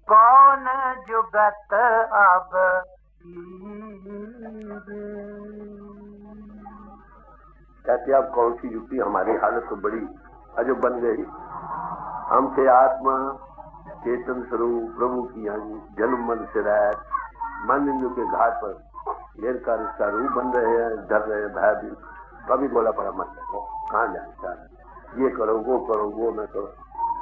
कौन जुगत अब कहते अब कौन सी युक्ति, हमारी हालत तो बड़ी अजब बन गई। हम थे आत्मा चेतन स्वरूप प्रभु की अंग, जन्म मन से रहत, मन इंद्र के घाट पर घेर कर इसका रूप बन रहे हैं, डर रहे हैं, भयभीत। कभी बोला पड़ा मत करो, कहाँ जाए, ये करो वो करो वो न करो,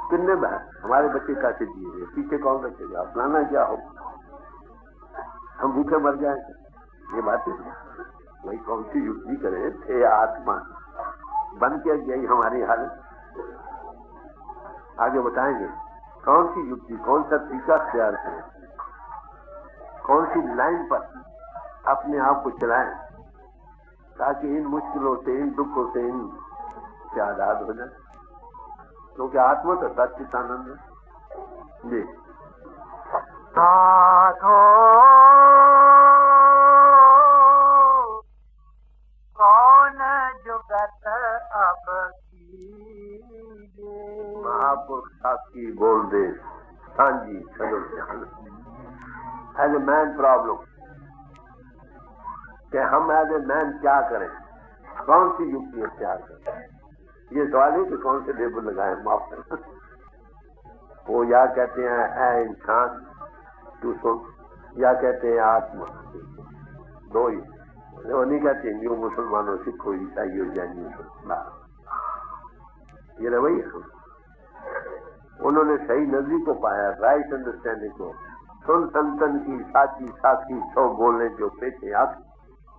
कितने बहन हमारे बच्चे कैसे जिए, पीछे कौन रखेगा, अपनाना क्या हो, हम भूखे मर जाएंगे, ये बातें वही कौन सी युक्ति करे। थे आत्मा बन के गई हमारी हालत। आगे बताएंगे कौन सी युक्ति, कौन सा तरीका अख्तियार करें, कौन सी लाइन पर अपने आप को चलाएं ताकि इन मुश्किलों से, इन दुखों से, इन से आजाद हो जाए, क्योंकि आत्मा तो सच्चित आनंद है। जी साधो कौन जुगत अब महापुरुष साक्षी बोल दे सांझी सगल ध्यान। एज ए मैन प्रॉब्लम कि हम एज ए मैन क्या करें, कौन सी युक्ति अख्तियार करें, ये सवाल है कि कौन से लेबल लगाए माफ। वो या कहते हैं ऐ इंसान तू सुन, या कहते हैं आत्मा, दो ही। वो नहीं कहते हिंदुओं मुसलमानों सिखो ईसाइयों जैनियों सुन, ये रवैया। उन्होंने सही नजरी को पाया, राइट अंडरस्टैंडिंग को। सुन संतन की साची साक्षी सौ बोलने जो पेचे आंख,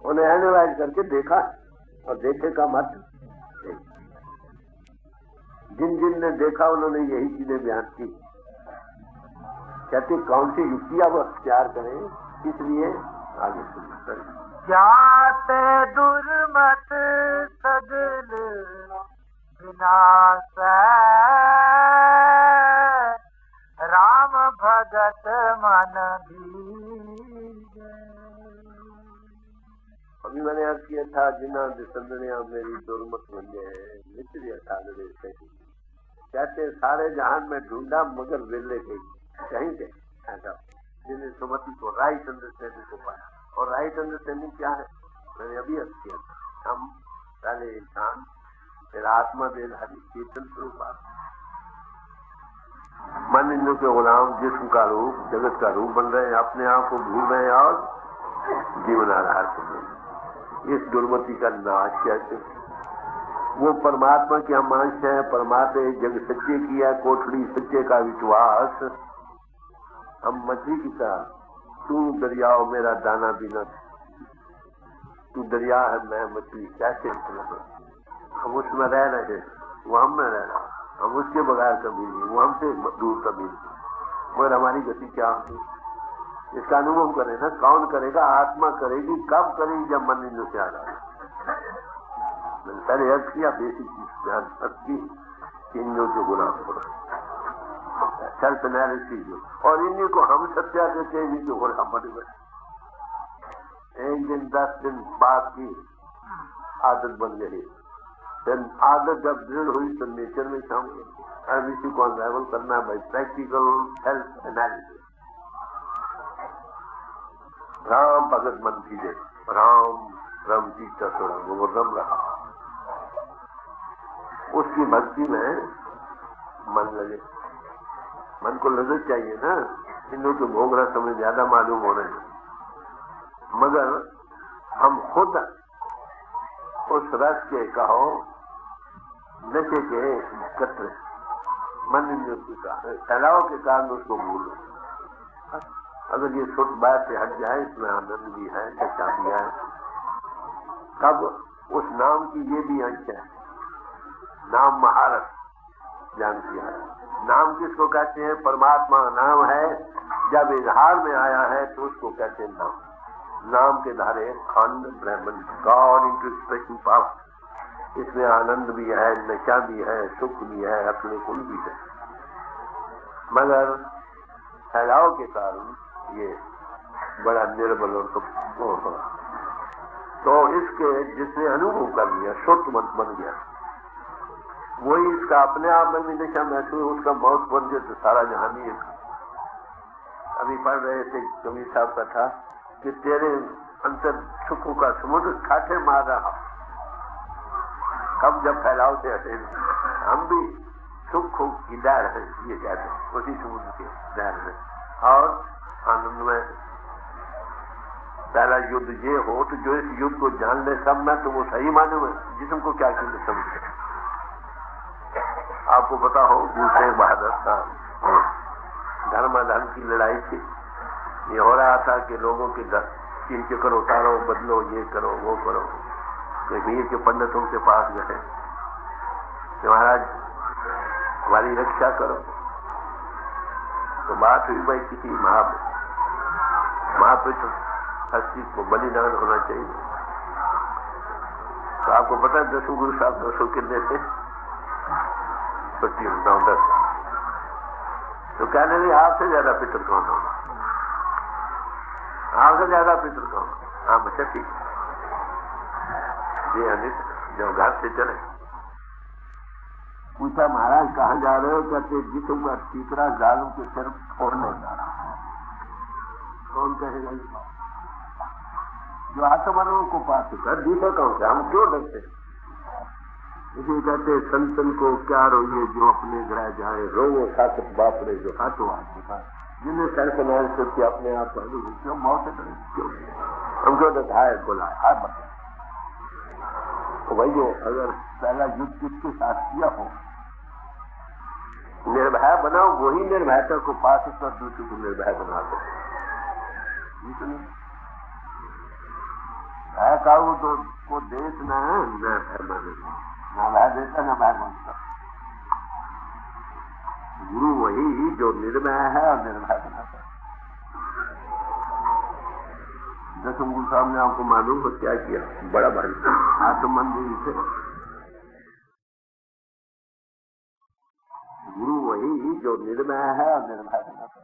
उन्हें एनालाइज करके देखा और देखे का मत। जिन जिन ने देखा उन्होंने यही चीजें बयान की। कहते कौन सी युक्ति अब अख्तियार करें, इसलिए आगे सुनना। जाते दुर्मत सगल विनाश राम भगत मन अभी मैंने अर्ज किया था जिन्ना दिसंदनिया मेरी दुर्मत बने निचली अठानवे से कहते सारे जहान में ढूंढा मगर वेले कहीं के ऐसा जिन्हें सुमति को राइट अंडरस्टैंडिंग को पाया। और राइट अंडरस्टैंडिंग क्या है, मैंने अभी अर्ज किया था। हम पहले इंसान, फिर आत्मा देधारी चेतन स्वरूप, मन इंद्र के गुलाम, जिस्म का रूप, जगत का रूप बन रहे हैं, अपने आप को भूल रहे हैं और जीवन आधार को बन रहे। इस दुर्मति का नाश कैसे, वो परमात्मा के हम अंश हैं, परमात्मा जग सच्चे की है, कोठड़ी सच्चे का विश्वास। हम मछली की तरह, तू दरियाओ मेरा दाना बिना, तू दरिया है मैं मछली, कैसे हम उसमें रह रहे, वो हम में रह रहे, हम उसके बगैर कभी नहीं, वो हमसे दूर कभी नहीं। मगर हमारी गति क्या होगी, इसका अनुभव करें ना। कौन करेगा? आत्मा करेगी। कब करेगी? जब मन इंद्र से आ जाए। मैंने सारे अर्थ किया, बेसिक चीज ध्यान सबकी, इंद्रियों के गुलाम करो, सेल्फ एनालिसिस। और इन्हीं को हम सत्या देते हैं, इन्हीं के गुलाम बने बैठे। एक दिन 10 दिन बाद की आदत बन गई। फिर आदत जब दृढ़ हुई तो नेचर में शामिल। अब इसी को अनराइवल करना है by practical self analysis. Ram भगत मन की जय, राम रम की चतुर, वो रम रहा। उसकी भक्ति में मन लगे। मन को लजत चाहिए ना। इन लोगों के भोग रस हमें ज्यादा मालूम हो रहे हैं, मगर हम खुद उस रस के कहो नशे के कतरे मन तलाव के कारण उसको भूलो। अगर ये छोट बात से हट जाए, इसमें आनंद भी है, चर्चा भी है, तब उस नाम की ये भी अंश है। नाम महारत ज्ञान किया है। नाम किसको कहते हैं? परमात्मा नाम है। जब इजहार में आया है तो उसको कहते हैं नाम। नाम के धारे खंड ब्रह्मन, गॉड इनटू एक्सप्रेशन पावर। इसमें आनंद भी है, नशा भी है, सुख भी है, अपने कुल भी है, मगर फैलाव के कारण ये बड़ा निर्बल और तो इसके जिसने अनुभव कर लिया, शुद्ध मन बन गया, वही इसका अपने आप में भी नशा महसूस, उसका मौत बन गया तो सारा जहान ही। अभी पढ़ रहे थे, कबीर साहब का था कि तेरे अंतर सुखों का समुद्र ठाठे मार रहा, कब जब फैलाव से हटे। हम भी सुखों की लहर है, ये कहते हैं, उसी समुद्र के लहर में। और आनंद में पहला युद्ध ये हो तो जो इस युद्ध को जान ले सब में, तो वो सही मालूम है। जिस्म को क्या कीमत समझे। आपको पता हो गुरु तेग बहादुर का धर्माधर्म की लड़ाई थी। ये हो रहा था कि लोगों के चिन चक्कर उतारो, बदलो, ये करो, वो करो। कश्मीर के पंडितों के पास गए कि महाराज हमारी रक्षा करो। तो बात हुई भाई किसी महापुरुष हस्ती को बलिदान होना चाहिए। तो आपको पता है 10 गुरु साहब 200 कितने थे? 10। तो कहने लगे आपसे ज्यादा पितर कौन होगा, आपसे ज्यादा पितर कौन? हाँ बच्चा ठीक ये अनित जब घर से चले। पूछा महाराज कहाँ जा रहे हो? कहते जिसम का तीसरा जालू के सिर फोड़ने जा रहा है। कौन कहेगा ये बात? जो आत्मनों को पास कर दूसरा कौन से? हम क्यों डरते? इसे कहते संतन को क्या रोइए जो अपने ग्रह जाए, रोवो साकत बापरे जो हाथों हाथ दिखा। जिन्हें सेल्फ एनालिसिस किया अपने आप पर क्यों मौत है, क्यों हम क्यों दिखाए बुलाए हाथ बता। तो भाई अगर पहला युद्ध किसके साथ किया हो, निर्भय बनाओ, वही निर्भयता को पास कर दूसरे को निर्भय बना दो। तो को देश न है न माने, न भय देता न भय बनता। गुरु वही जो निर्भय है और निर्भय बनाता है। दसम गुरु साहब ने आपको मालूम हो क्या किया? बड़ा भारी आत्ममंदिर से गुरु वही जो निर्भय है और निर्भय बनाता है।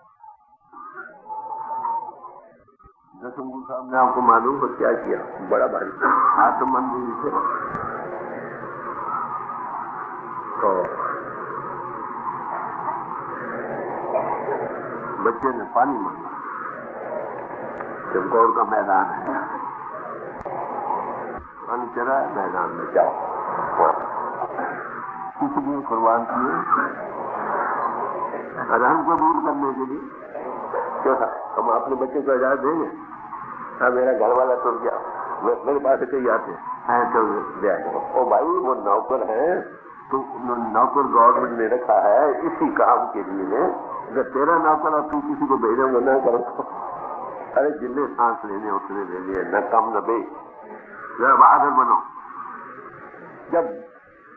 दसम गुरु साहब ने आपको मालूम हो क्या किया? बड़ा भारी आत्ममंदिर से तो बच्चे ने पानी मांगा। चमकौर का मैदान है, पानी चला है मैदान में, जाओ। कुछ भी कुर्बान किए अधर्म को दूर करने के लिए। क्यों था? हम अपने बच्चे को आजाद देंगे? हाँ मेरा घर वाला टूट गया, मेरे पास कई आते हैं तो ले आएगा। ओ भाई वो नौकर है, तो नौकर गवर्नमेंट ने रखा है इसी काम के लिए। अगर तेरा नौकर और तू किसी को भेजोगे ना करो, अरे जिन्हें सांस लेने उतने ले लिए, न कम न बे। बहादुर बनो। जब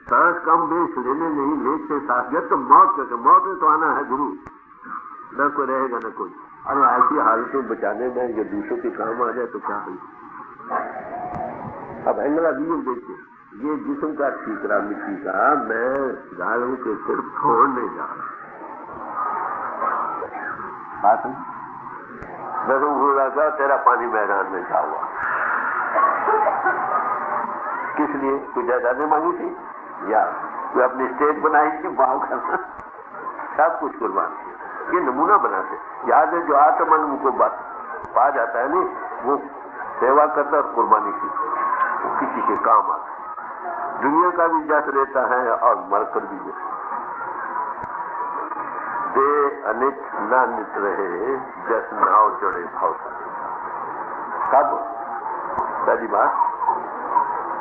सांस कम बेच लेने नहीं, लेट से सांस गया तो मौत करके, मौत में तो आना है गुरु, न कोई रहेगा न कोई। और ऐसी हालतों बचाने में ये दूसरों के काम आ जाए तो क्या हो। अब अगला भी देखिए, ये जिस्म का ठीकरा मिट्टी का, मैं गायों के सिर्फ छोड़ने जा रहा बात है। बोला था तेरा पानी मैदान में जा हुआ, किस लिए? कुछ जायदादें मांगी थी या कोई अपनी स्टेज बनाई थी, भाव करना, सब कुछ कुर्बान किया। ये नमूना बनाते याद है, जो आत्मन को बात पा जाता है नहीं, वो सेवा करता और कुर्बानी की, वो किसी के काम आता। दुनिया का भी जस रहता है और मरकर भी जस। दे अनित न नित रहे, जस नाव चढ़े भाव। कब? पहली बात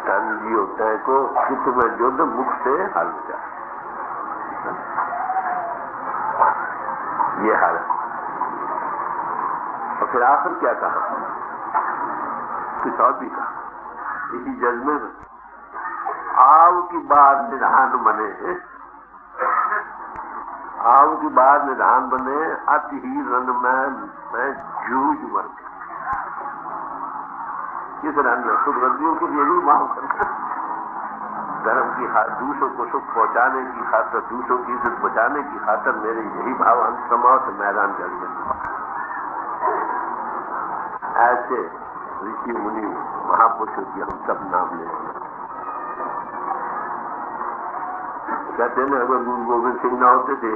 तन जी होता है को चित्त में युद्ध मुख से हल जाए, ये हालत। और फिर आखिर क्या कहा? कुछ और भी कहा इसी जज्बे में, आव की बात निधान बने, आव की बात निधान बने, अति ही रन में मैं जूझ मर गया। किस रन में? सुखवर्तियों के लिए ही मांग करना, धर्म की दूसरों को सुख पहुंचाने की खातिर, दूसरों की इज्जत बचाने की खातिर मेरे यही भाव अंत समाप्त मैदान जल गए। ऐसे ऋषि मुनि महापुरुषों की हम सब नाम ले कहते हैं, अगर गुरु गोविंद सिंह ना होते थे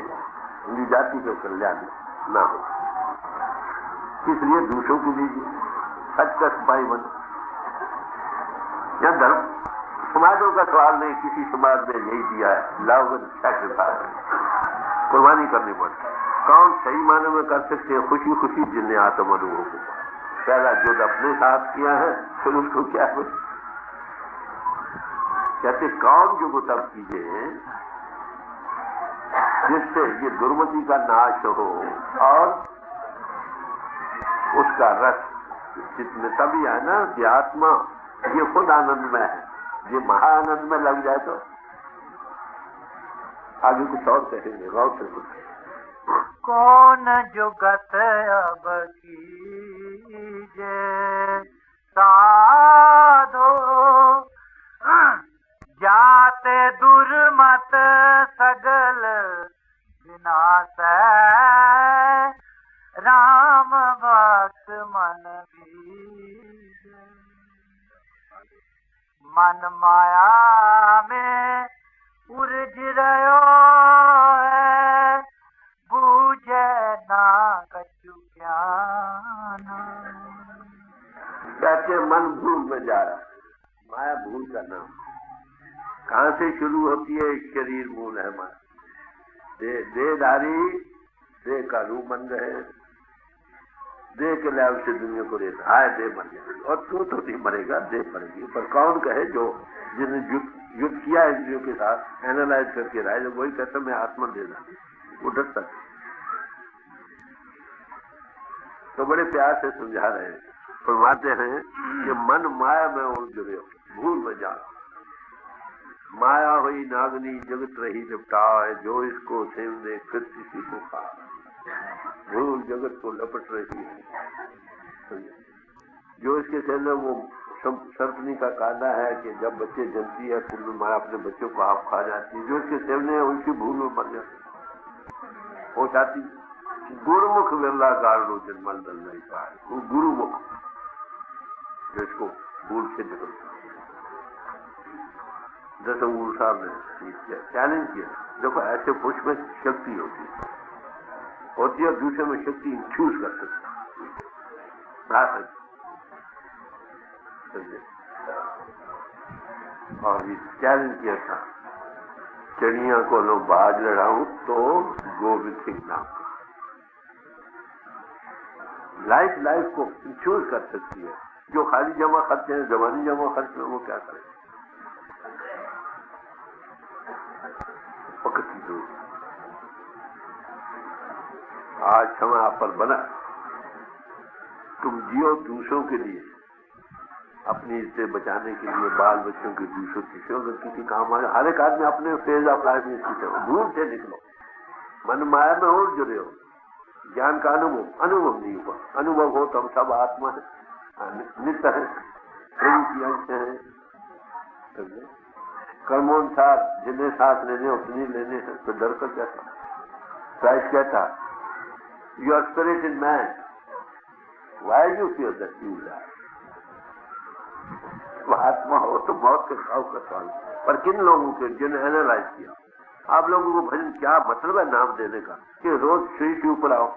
हिंदी जाति के कल्याण ना हो, इसलिए दूसरों को दीजिए, सच का सिपाही बने। या धर्म समाजों का सवाल नहीं, किसी समाज में यही दिया है, लव एंड सैक्रिफाइस, कुर्बानी करनी पड़ती। कौन सही मायने में कर सकते हैं? खुशी खुशी जिन्हें आत्म अनुभव को पहला युद्ध अपने साथ किया है, फिर उसको क्या हो कहते, कौन जो तब कीजिए जिससे ये दुर्मति का नाश हो और उसका रस चित्त में तभी है ना कि आत्मा ये खुद आनंद में है। ये महाआनंद में लग जाए तो आगे कुछ और कहेंगे, गौर से कुछ। कौन जुगत अब कीजे साधो, जाते दुर्मत सगल विनाश, राम भक्त मन बीजे। मन माया में उलझ रहो है, बूझे ना कछु ज्ञान। कहते मन भूल में जा रहा है, माया भूल का नाम। कहां से शुरू होती है? शरीर मूल है माया। देहधारी देह का रूप बन गए, देह के लाभ से दुनिया को रहता है, देह मर जाएगी और तू तो नहीं मरेगा, देह मरेगी। पर कौन कहे? जो जिसने युद्ध किया है इंद्रियों के साथ, एनालाइज करके रहा है, वही कहता मैं आत्मा देना, वो डरता है। तो बड़े प्यार से समझा रहे हैं, फरमाते हैं कि मन माया में उलझ रहे हो, भूल में जा। माया हुई नागनी जगत रही लिपटाए, जो इसको सेव दे फिर किसी को खा। भूल जगत को लपट रही है, जो इसके सेव वो सर्पनी का कांदा है कि जब बच्चे जलती है फिर माया अपने बच्चों को आप खा जाती है। जो इसके सेवने है उनकी भूल में मर जाती हो जाती। गुरुमुख विरला गाड़ो जन्मल नहीं पाए, वो गुरुमुख जिसको भूल से निकलता। जैसे गुरु साहब ने चैलेंज किया, देखो ऐसे पुरुष में शक्ति होती है, दूसरे में शक्ति इंफ्यूज कर सकता और ये चैलेंज किया था, चिड़िया को लो बाज लड़ाऊं तो गोविंद सिंह नाम का। लाइफ को इंफ्यूज कर सकती है। जो खाली जमा खर्च है, जवानी जमा खर्च में, वो क्या करे? पकड़ती दो। आज समय आप पर बना, तुम जियो दूसरों के लिए अपनी इज्जत बचाने के लिए, बाल बच्चों के दूसरों चीजों अगर किसी काम आए, हर एक आदमी अपने फेज ऑफ लाइफ में इसकी दूर से निकलो, मन माया में और जुड़े हो, ज्ञान का अनुभव नहीं हुआ। अनुभव हो तो हम सब आत्मा है, नित्य है, प्रेम की अंश है। कर्मोनुसार जिन्हें सांस लेने उतनी लेने हैं, तो डर का क्या था? क्राइस्ट क्या था? You are spirit in man, why you feel that you die? आत्मा हो तो मौत के घाव का सवाल। पर किन लोगों के जिन्हें एनालाइज किया, आप लोगों को भजन क्या मतलब है नाम देने का, कि रोज श्री के ऊपर आओ,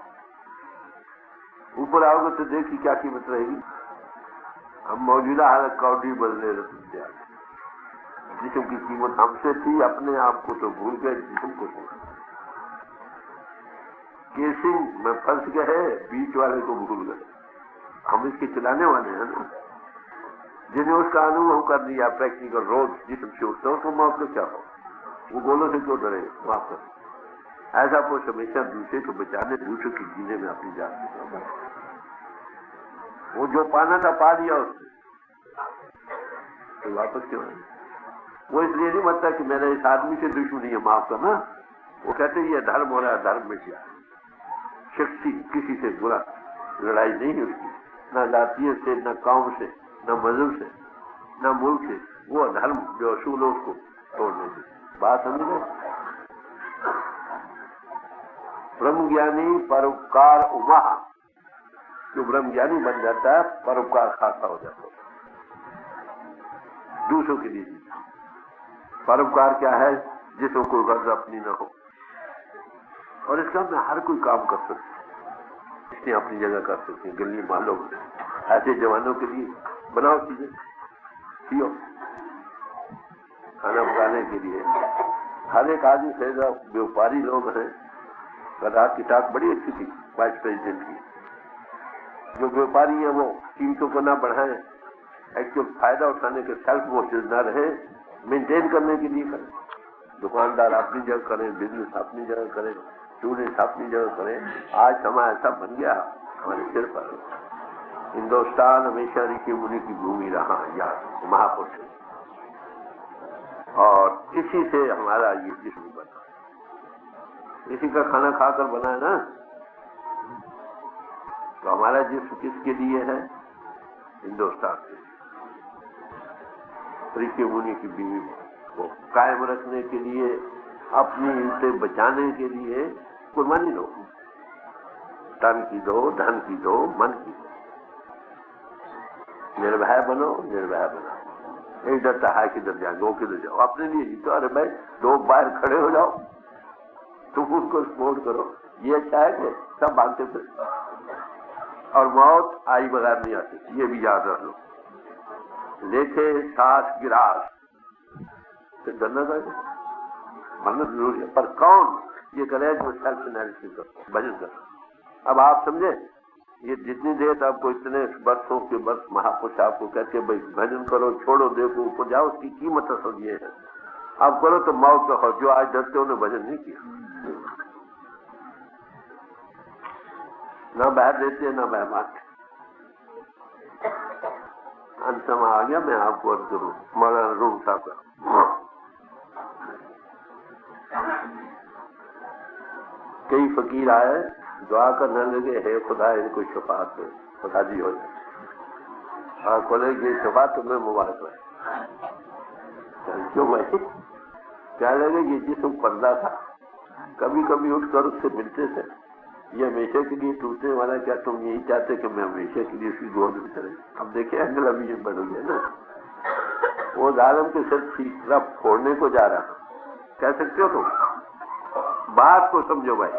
ऊपर आओगे तो देखिए क्या कीमत रहेगी। हम मौजूदा हालत कौड़ी बदले रहे, जिसम की कीमत हमसे थी, अपने आप को तो भूल गए, जिसम को केसिंग में फंस गए, बीच वाले को भूल गए। हम इसके चलाने वाले हैं ना, जिन्हें उसका अनुभव कर दिया प्रैक्टिकल, रोज जिसम से उठता हो तो मौत को क्या हो, वो गोलों से क्यों डरे? माफ कर, ऐसा कुछ हमेशा दूसरे को बचाने, दूसरे की जीने में अपनी जान, वो जो पाना था पा लिया उसने, तो वापस क्यों है? वो इसलिए नहीं बनता कि मेरे इस आदमी से दुश्मनी है, माफ करना। वो कहते ये धर्म हो रहा है, धर्म मिट गया। शक्ति किसी से बुरा लड़ाई नहीं है उसकी, न जातीय से, न कौम से, न मजहब से, न मुल्क से। वो धर्म जो असूल है उसको तोड़ने की बात समझे। ब्रह्म ज्ञानी परोपकार उमा, जो ब्रह्म ज्ञानी बन जाता है परोपकार खाता हो जाता है, दूसरों के लिए। परोपकार क्या है? जिसको कोई गर्ज अपनी न हो, और इसका में हर कोई काम कर सकते, इसने अपनी जगह कर सकते हैं। गली मालो ऐसे जवानों के लिए बनाओ चीजें, पियो, खाना पकाने के लिए। हर एक आदमी से व्यापारी लोग हैं, रात की टाक बड़ी अच्छी थी वाइस प्रेसिडेंट की। जो व्यापारी है वो कीमतों को ना बढ़ाएं, एक्चुअल फायदा उठाने के सेल्फ मोटिव ना रहे, मेंटेन करने के लिए करें। दुकानदार अपनी जगह करें, बिजनेस अपनी जगह करें, स्टूडेंट अपनी जगह करें। आज समय ऐसा बन गया हमारे सिर पर, हिंदुस्तान हमेशा ऋषि मुनि की भूमि रहा, या महापुरुष, और इसी से हमारा ये जिस्म बना, इसी का खाना खाकर बना है ना। तो हमारा जिस्म किसके लिए है? हिंदुस्तान के ऋषि मुनि की बीवी को कायम रखने के लिए, अपनी इसे बचाने के लिए कुर्बानी दो, तन की दो, धन की दो, मन की दो। निर्भय बनो, निर्भय बनो। एक डरता है किधर जाए, दो किधर जाओ, अपने लिए जीतो। अरे भाई दो बाहर खड़े हो जाओ, तुम उसको सपोर्ट करो, ये अच्छा है कि सब भागते थे। और मौत आई बगैर नहीं आती, ये भी याद रख लो। लेखे सांस गिरास तो डरना चाहिए, मरना जरूरी है। पर कौन ये करे जो सेल्फ एनालिसिस कर, भजन कर। अब आप समझे, ये जितनी देर आपको इतने वर्षों के वर्ष महापुरुष आपको कहते भाई भजन करो, छोड़ो, देखो ऊपर जाओ, उसकी कीमत असल ये है। आप करो तो मौत का हो, जो आज डरते उन्हें भजन नहीं किया, ना बहर देते ना बह मारते। अंत समय आ गया, मैं आपको अर्ज करूँ मौलाना रूम साहब का। कई फकीर आए, दुआ करने लगे, हे खुदा इनको शफात दे, खुदा जी हो जाए। हाँ बोले ये शफात तुम्हें मुबारक है। क्यों भाई? क्या लगे ये जिसम पर्दा था, कभी कभी उठकर उससे मिलते थे, ये हमेशा के लिए टूटने वाला, क्या तुम यही चाहते कि मैं हमेशा के लिए उसकी गोद में चले? अब देखिए एंगल अभी ये बढ़ गया ना, वो जालिम के सिर तीसरा फोड़ने को जा रहा। कह सकते हो तुम? बात को समझो भाई,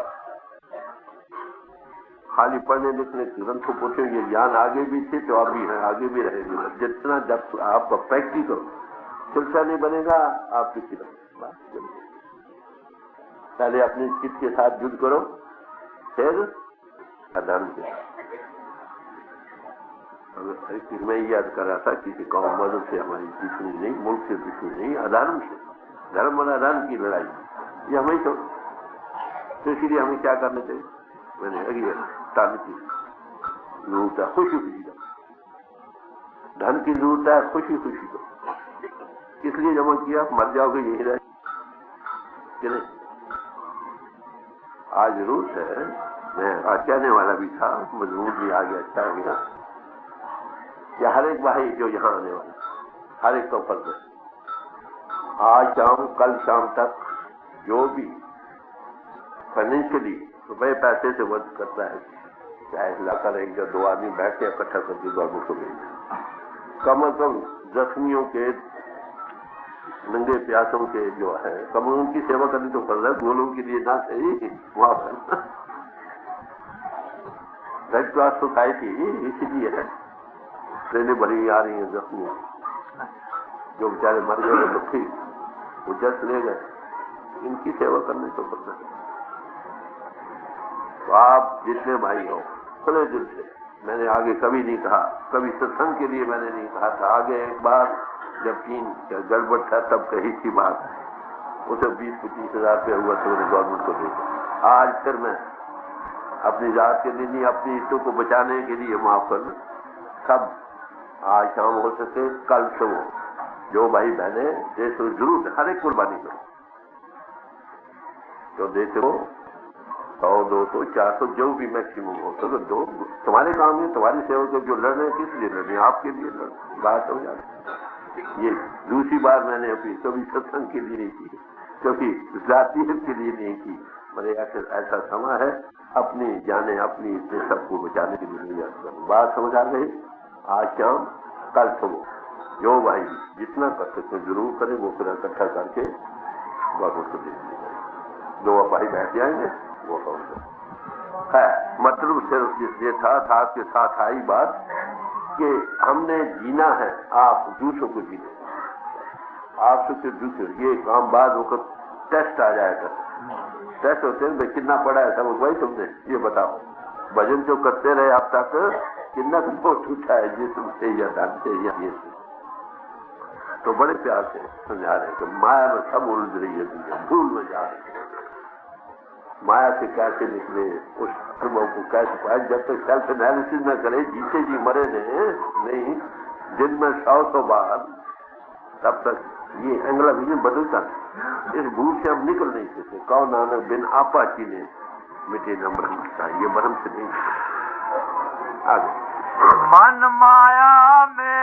खाली पढ़ने लिखने ग्रंथ को पूछो, ये ज्ञान आगे भी थे तो अभी है, आगे भी रहेंगे। जितना जब आप प्रैक्टिस करो, सिलसिला नहीं बनेगा आप किसी तरह। पहले अपने चित्त के साथ युद्ध करो, फिर अधर्म के। मैं याद कर रहा था, किसी कौम मदद से हमारी दुश्मनी नहीं, मुल्क से दुश्मनी नहीं, अधर्म से, धर्म और अधर्म की लड़ाई, ये हमें तो इसलिए हमें क्या करना चाहिए? मैंने अगली तारीख खुश धन की जरूरत है, खुशी खुशी दो, इसलिए जमा किया, मर जाओगे यही रहे कि नहीं। आज जरूरत है, मैं आज कहने वाला भी था, मजबूर भी आ गया, अच्छा हो गया कि हर एक भाई जो यहाँ आने वाला, हर एक का फर्ज है, आज शाम कल शाम तक जो भी फाइनेंशियली रुपए पैसे से मदद करता है, चाहे लाकर एक या दो आदमी बैठ के इकट्ठा करके गवर्नमेंट को भेजे, कम अज कम जख्मियों के, नंगे प्यासों के जो है, कम उनकी सेवा करनी तो फर्ज है, वो लोगों के लिए ना सही वहां पर रेड क्रॉस सोसाइटी इसीलिए है, ट्रेनें भरी आ रही हैं जख्मी, जो बेचारे मर गए तो ठीक, वो जस ले गए, इनकी सेवा करने को पड़ता है। तो आप जितने भाई हो खुले दिल से, मैंने आगे कभी नहीं कहा, कभी सत्संग के लिए मैंने नहीं कहा था, आगे एक बार जब तीन गड़बड़ था तब कही थी बात, उसे 20-25 हजार रुपया हुआ तो मैंने गवर्नमेंट को भेजा। आज फिर मैं अपनी जात के लिए नहीं, अपनी हिस्सों को बचाने के लिए माफ कर सब, आज शाम हो सके कल से हो, जो भाई बहने देश को जरूर हर एक कुर्बानी करो, तो देते हो 100, 200, 400 जो भी मैक्सिमम हो तो दो, तुम्हारे काम है, तुम्हारी सेवा को जो लड़ रहे हैं किस लिए लड़ रहे हैं, आपके लिए लड़, बात हो जाती। ये दूसरी बार मैंने अपनी कभी सत्संग के लिए नहीं की, क्योंकि जातीयत के लिए नहीं की, मेरे ऐसा समय है अपनी जाने अपनी सबको बचाने के लिए नहीं जाता। बात समझ आ गई। आज शाम कल सुबह जो भाई जितना कर सकते जरूर करें, वो फिर इकट्ठा करके गवर्नमेंट को दे दीजिए, दो भाई बैठ जाएंगे वो है। मतलब सिर्फ ये था आपके साथ आई बात कि हमने जीना है, आप दूसरों को जीने, आपसे सिर्फ दूसरे, ये काम बाद वक्त टेस्ट आ जाएगा, टेस्ट होते हैं भाई कितना पड़ा है सब वही तुमने ये बताओ, भजन जो करते रहे अब तक कितना तुमको छूटा है जिससे या धन से या ये से। तो बड़े प्यार से समझा रहे कि माया में सब उलझ रही है दुनिया, भूल में जा रही है, माया से कैसे निकले, उस अनुभव को कैसे पाए। जब तक सेल्फ एनालिसिस न करे, जीते जी मरे नहीं, दिन में 100 बार, तब तक ये एंगला विजन बदलता है। इस भूल से हम निकल नहीं सकते। कौन नानक बिन आपा चीने मिटे न ब्रह्म, ये ब्रह्म से नहीं। आगे मन माया में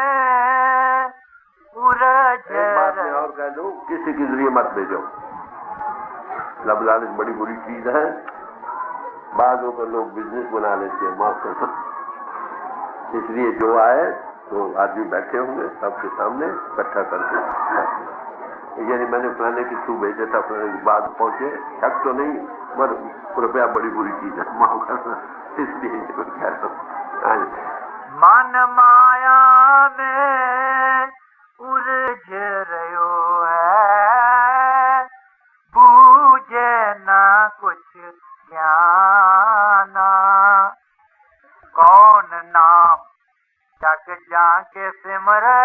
एक बात मैं और कह दूं, किसी के जरिए मत भेजो। लब लालच बड़ी बुरी चीज है, बादों को लोग बिजनेस बना लेते हैं, माफ करना। इसलिए जो आए तो आदमी बैठे होंगे सबके सामने इकट्ठा करके, यानी मैंने फलाने के थ्रू भेजा था, फलाने के बाद पहुंचे, शक तो नहीं, पर रुपया बड़ी बुरी चीज है, माफ करना। इसलिए कह रहा हूँ मन माया में उलझ रहो है, बूझे ना कुछ ज्ञाना, कौन नाम जग जाके सिमरे,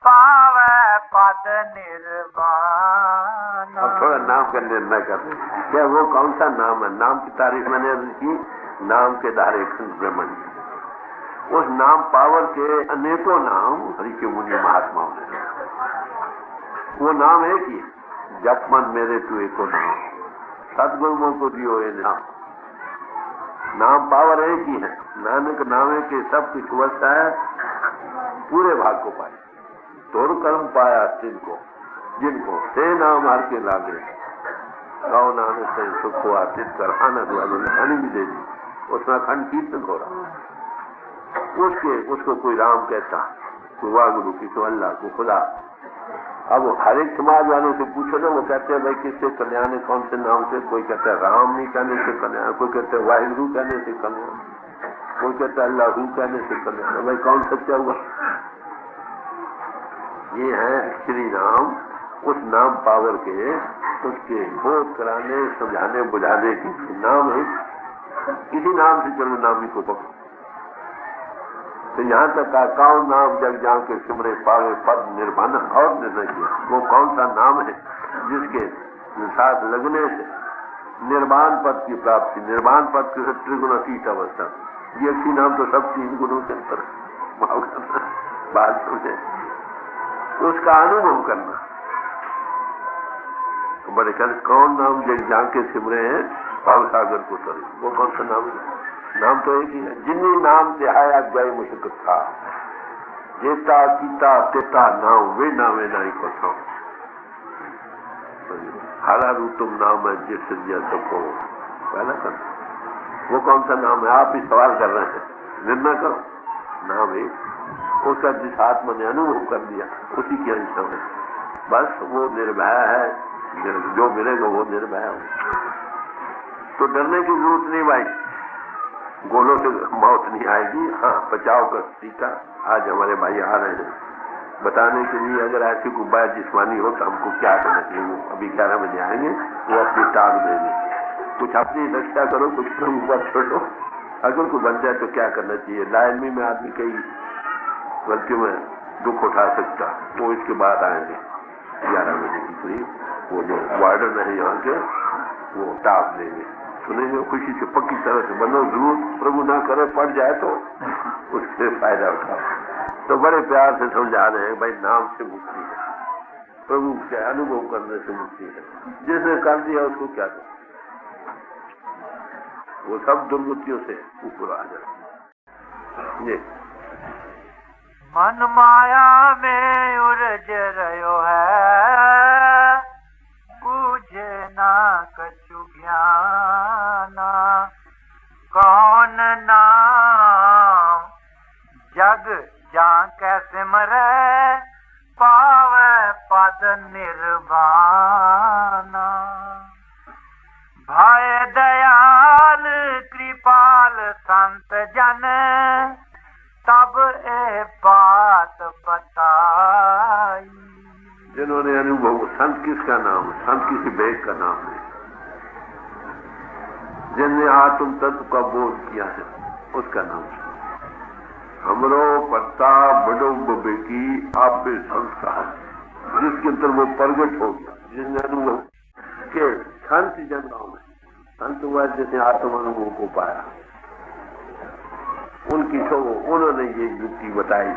पावे पद निर्वाण। अब थोड़ा नाम का निर्णय करते, क्या वो कौन सा नाम है? नाम की तारीफ मैंने की, नाम के धारे ब्रह्मण, उस नाम पावर के अनेकों नाम ऋषि मुनि महात्माओं ने, वो नाम एक ही, जप मन मेरे तू एको नाम, सदगुरुओं को दियो ये नाम पावर एक ही है। नानक नामे के सब कुछ व्यवस्था है, पूरे भाग को पाए, तोड़ कर्म पाया जिनको से नाम हर के लागे, गाँव नानक से सुख को आर्थित कर आनंद वालों ने खानी भी दे दी, उसमें अखंड कीर्तन हो रहा, उसको कोई राम कहता, कोई वागुरु, किसी अल्लाह को खुदा। अब हर एक समाज वालों से पूछो ना, वो कहते हैं भाई किससे कल्याण है, कौन से नाम से? कोई कहता है राम नहीं कहने से कल्याण, कोई कहते हैं वाहिगुरु कहने से कल्याण, कोई कहता है अल्लाह कहने से कल्याण। भाई कौन सच्चा हुआ? ये है श्री नाम, उस नाम पावर के, उसके बोध कराने, समझाने, बुझाने की नाम है। किसी नाम से चलो नाम ही को पकड़ो, तो यहाँ तक का कौन नाम जग जान के सिमरे पावे पद निर्वाण, और निर्णय किया वो कौन सा नाम है जिसके साथ लगने से निर्वाण पद की प्राप्ति, निर्वाण पद की त्रिगुणातीत अवस्था। ये अच्छी नाम तो सब 3 गुणों के अंतर बात सुने तो उसका अनुभव करना। तो बड़े कहते कौन नाम जग जाके सिमरे हैं भाव सागर को तरे, वो कौन सा नाम है? नाम तो एक ही है, जिन्नी नाम त्याया गए मुश्किल था, जेता कीता तेता नाम वे नामे नाई को था। हारा रू तुम नाम है जिस संजय सबको पहला कर, वो कौन सा नाम है? आप ही सवाल कर रहे हैं, निर्णय करो। नाम एक, उसका जिस आत्मा ने अनुभव कर दिया उसी के अंश है, बस वो निर्भय है, जो मिलेगा वो निर्भय है। तो डरने की जरूरत नहीं भाई, गोलों से मौत नहीं आएगी। हाँ, बचाव का टीका आज हमारे भाई आ रहे हैं बताने के लिए। अगर ऐसी कोई बात जिस्मानी हो तो हमको क्या करना चाहिए, वो अभी 11 बजे आएंगे, वो अपनी टांग देंगे। कुछ अपनी रक्षा करो, कुछ प्रभु पर छोड़ो। अगर कोई बन जाए तो क्या करना चाहिए? लाइनमी में आदमी कई गलतियों में दुख उठा सकता, वो इसके बाद आएंगे 11 बजे की करीब। वो जो वार्डन है यहाँ के, वो टाप देंगे, सुनेंगे, खुशी से पक्की तरह से बनो। जरूर प्रभु ना करे पड़ जाए तो उससे फायदा उठाओ। तो बड़े प्यार से समझा रहे हैं भाई, नाम से मुक्ति है, प्रभु के अनुभव करने से मुक्ति है। जिसने कर दिया उसको क्या दो, वो सब दुर्गतियों से ऊपर आ जाए। ये मन माया में उलझ रहो है, बुझे ना कछु ज्ञाना, कौन नाम जग जा कैसे मरे, पावे पद निर्वाणा। भय दयाल कृपाल संत जन, तब ए बात बताई। जिन्होंने अनुभव, संत किसका नाम? संत किसी बेग का नाम है। जिनने आत्म तत्व का बोध किया है उसका नाम है। हमरो पत्ता बड़ो बबेकी आप संस्कार, जिसके अंदर वो प्रगट हो गया, जिसने अनुभव के संत जनों में, संत हुआ जिसने आत्म अनुभव को पाया, उनकी तो उन्होंने ये युक्ति बताई।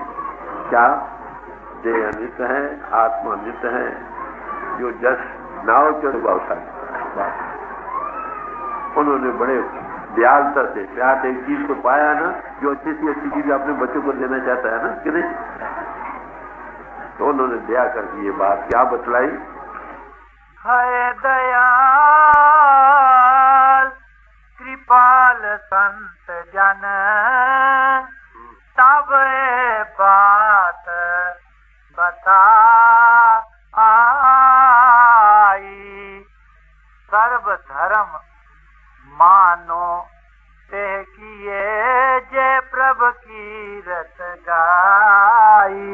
क्या? देह अनित है, आत्मा नित्य है, जो जस नाव के भावशाली। उन्होंने बड़े दयालुता से प्यार एक चीज को पाया ना, जो अच्छी सी अच्छी चीज अपने बच्चों को देना चाहता है ना, कि नहीं? तो उन्होंने दया करके ये बात क्या बतलाई? है दयाल कृपाल संत जन, तब ए बात बताई। सर्व धर्म मानो ते किए, जे प्रभु की रत गाई।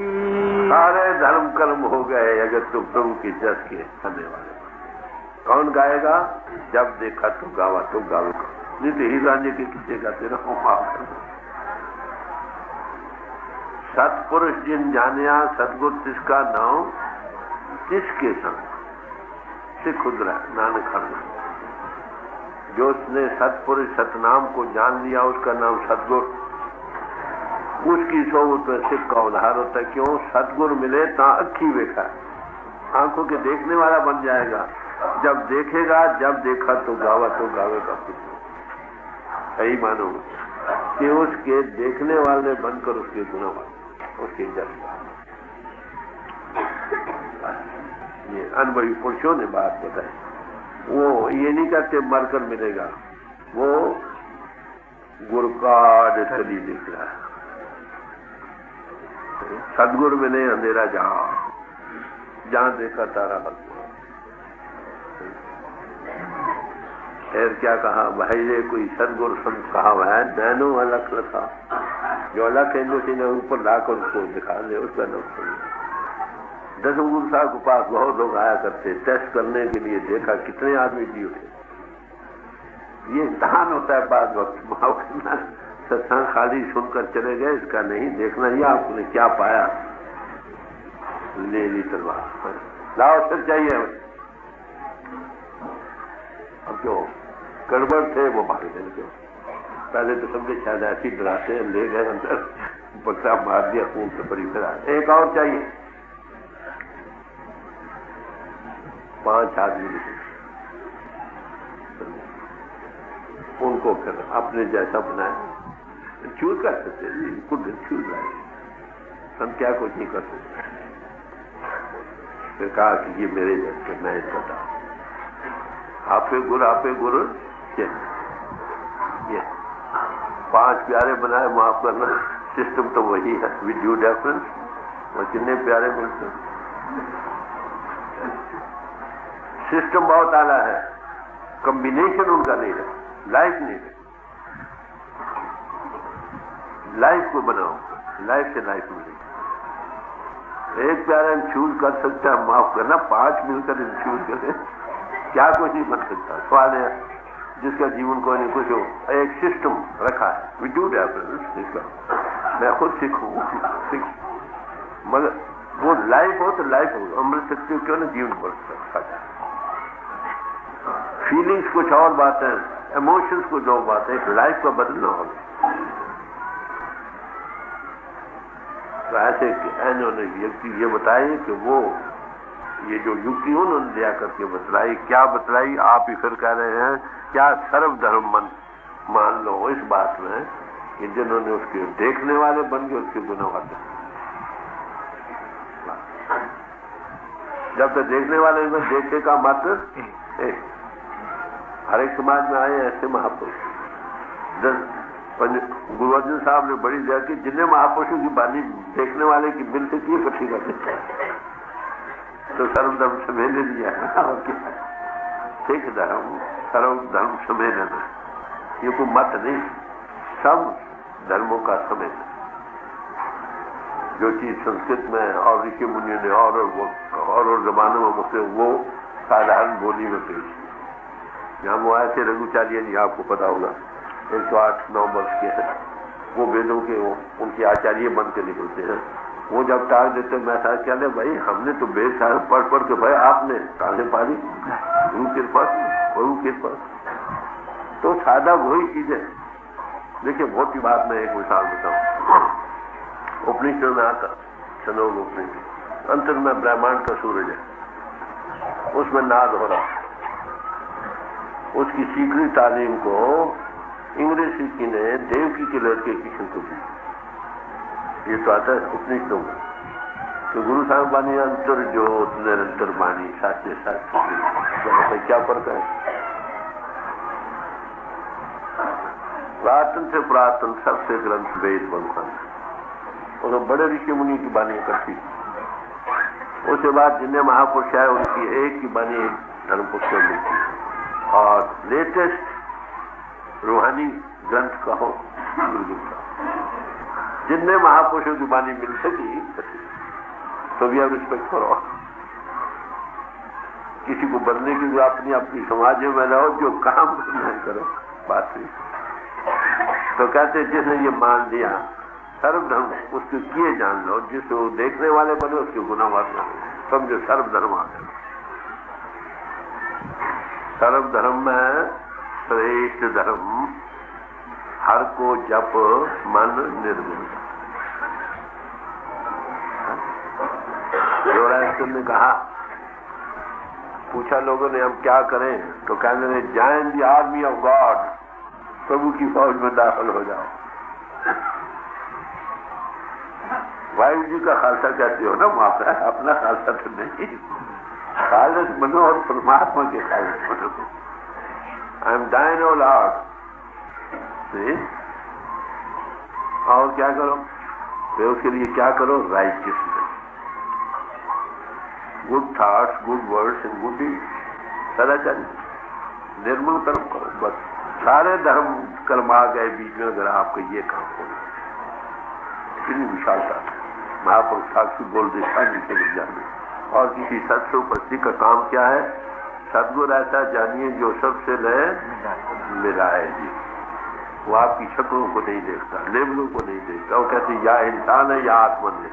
सारे धर्म कर्म हो गए अगर तुम प्रभु की जस के करने वाले। कौन गाएगा? जब देखा तो गावा तो गावेगा, नहीं तो ही गाने के किसे गाते रहो। सतपुरुष जिन जानिया, सतगुरु तिसका नाम तिसके संग से खुद नानक हरना। जो उसने सतपुरुष सतनाम को जान लिया उसका नाम सतगुरु, उसकी सोबत में सिख का उधार होता है। क्यों? सतगुरु मिले ता अखी वेखा, आंखों के देखने वाला बन जाएगा। जब देखेगा, जब देखा तो गावेगा। सही मानो कि उसके देखने वाले बनकर उसके गुणवान, उसके जस। ये अनुभवी पुरुषों ने बात बताई। वो ये नहीं कहते मरकर मिलेगा, वो गुरकाड चली दिख रहा है। सदगुरु में नहीं अंधेरा जहां देखा तारा बन। फिर क्या कहा भाई? ये कोई सदगुरु संत कहा है, नैनो अलग रखा, जो अलग है ने ऊपर लाकर उसको दिखा दे, उसका नाम। दसम गुरु साहब के पास बहुत लोग आया करते टेस्ट करने के लिए, देखा कितने आदमी जी उठे। ये दान होता है बाद वक्त, सत्संग खाली सुनकर चले गए, इसका नहीं देखना ही आपने क्या पाया। ले ली तलवार, लाओ सच चाहिए। अब जो गड़बड़ थे वो भाग गए। पहले तो समझे शायद ऐसी डराते ले गए अंदर, पकड़ा मार दिया, खून से परी फिरा। एक और चाहिए, 5 आदमी लिखे, उनको फिर अपने जैसा बनाया, चूज कर सकते, कुछ चूज लाए, हम क्या कुछ नहीं कर सकते। फिर कहा कि ये मेरे जैसे, मैं इसका था, आपे गुरु ये 5 प्यारे बनाए, माफ करना, सिस्टम तो वही है विद ड्यू डिफरेंस, और कितने प्यारे मिलते, सिस्टम बहुत आला है, कॉम्बिनेशन उनका नहीं है, लाइफ नहीं है। लाइफ को बनाओ, लाइफ से लाइफ मिलेगी। एक प्यारा चूज कर सकता है, माफ करना, 5 मिलकर चूज करें, क्या कुछ नहीं बन सकता। सवाल है जिसका जीवन कोई नहीं कुछ हो, एक सिस्टम रखा है विद ड्यू डिफरेंस, इसका मैं खुद सीखूं, मगर वो लाइफ हो तो लाइफ हो, अमृत शक्ति हो, क्यों ना जीवन बढ़ सकता है। फीलिंग्स कुछ और बात है, इमोशंस कुछ और बात है, एक लाइफ का बदलना होगा। तो ऐसे इन्होंने व्यक्ति ये बताए कि वो ये जो युक्ति उन्होंने दिया करके बतलाई, क्या बतलाई, आप ही फिर कह रहे हैं, क्या सर्वधर्म मान लो इस बात में कि जिन्होंने उसके देखने वाले बन गए उसके गुनाह होते। जब तक देखने वाले में देखे का मात्र हर एक समाज में आए ऐसे महापुरुष। गुरु अर्जुन साहब ने बड़ी दया की, जिन्हें महापुरुषों की बानी देखने वाले की मिल से की इकट्ठी करते, तो सर्वधर्म समेलन दिया और क्या, सिख धर्म सर्वधर्म सम्मेलन, ये कोई मत नहीं, सब धर्मों का सम्मेलन। जो चीज संस्कृत में और ऋषि मुनियों ने और जमानों में मुझसे, वो साधारण बोली में पेश। यहाँ वो आए थे रघुचार्य जी, आपको पता होगा, 108-9 वर्ष के हैं, वो वेदों के उनके आचार्य बन के निकलते हैं। वो जब टाल देते, मैं था क्या ले भाई, हमने तो वेद सारे पढ़ के भाई, आपने ताले पाली, गुरु कृपा, तो सादा वही चीज है। देखिए बहुत ही बात, मैं एक मिसाल बताऊं, उपनिषद में आता, छंदोग उपनिषद, अंतर में ब्रह्मांड का सूरज है, उसमें नाद हो रहा, उसकी सीखी तालीम को इंग्लिश की ने देवकी के लड़के किशन को दी। ये तो आता है उपनिषदों में, तो गुरु साहब बानी अंतर ज्योत निरंतर बानी साचे साथ क्या फर्क है। पुरातन से पुरातन सबसे ग्रंथ वेद भगवान, और बड़े ऋषि मुनि की बानी इकट्ठी, उसके बाद जिन्हें महापुरुष है उनकी एक की बानी धर्म पुस्तक मिलती है, और लेटेस्ट रूहानी ग्रंथ कहो जिनने महापुरुषों की बानी मिल सकी, तो भी आप रिस्पेक्ट करो। किसी को बनने की जो अपनी समाज में रहो, जो काम नहीं करो, बात नहीं। तो कहते जिसने ये मान लिया सर्वधर्म, उसके किए जान लो, जिसको देखने वाले बने उसके गुनाह मारना, समझो सर्वधर्म आ गया। सर्वधर्म में श्रेष्ठ धर्म, हर को जप मन निर्गुण। जोरास्टर ने कहा, पूछा लोगों ने हम क्या करें, तो कहने लगे join the army of God, प्रभु की फौज में दाखिल हो जाओ। वायु जी का खालसा कहते हो ना, वहां पर अपना खालसा तो नहीं, खालस बनो और परमात्मा के खालस बनो। I am thine O lord, और क्या करो, तो उसके लिए क्या करो, righteousness, good thoughts, good words and good deeds, सदाचार, निर्मल कर्म करो। बस सारे धर्म कर्म आ गए बीच में, अगर आपका ये काम हो, इतनी विशालता। महापुरुष साक्षी बोल दे नीचे लग जाने, और किसी सत्य उपस्थिति का काम क्या है, सदगुरु ऐसा जानिए जो सबसे ले मिलाए जी। वो आपकी शक्लों को नहीं देखता, लेबलों को नहीं देखता, वो कहते या इंसान है या आत्मन है।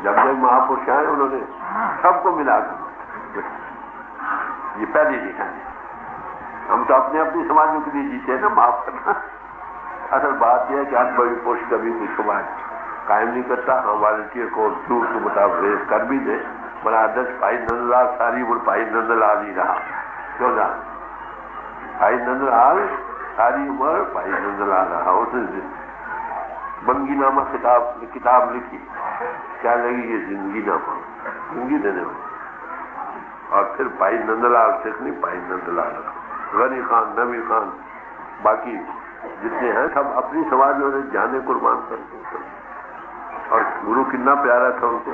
जब जब महापुरुष आए उन्होंने सबको मिला कर, ये पहली निशानी। हम तो अपने समाजों के लिए जीते हैं ना, माफ करना, असल बात यह है कि आत्मविपोष कभी भी समाज कायम नहीं करता। हाँ, वॉलंटियर को जरूर के मुताबिक कर भी दे, पर आदर्श भाई नंदलाल सारी उम्र भाई नंदलाल ही रहा। क्यों ना भाई नंदलाल सारी उम्र भाई नंदलाल रहा। उसने बंगीनामा किताब लिखी, क्या लगी ये जिंदगी नामा, जिंदगी देने में। और फिर भाई नंदलाल सिर्फ नहीं, भाई नंदलाल गनी खान, नबी खान, बाकी जितने हैं सब अपनी समाज में जाने कुर्बान करते। और गुरु कितना प्यारा था उनको।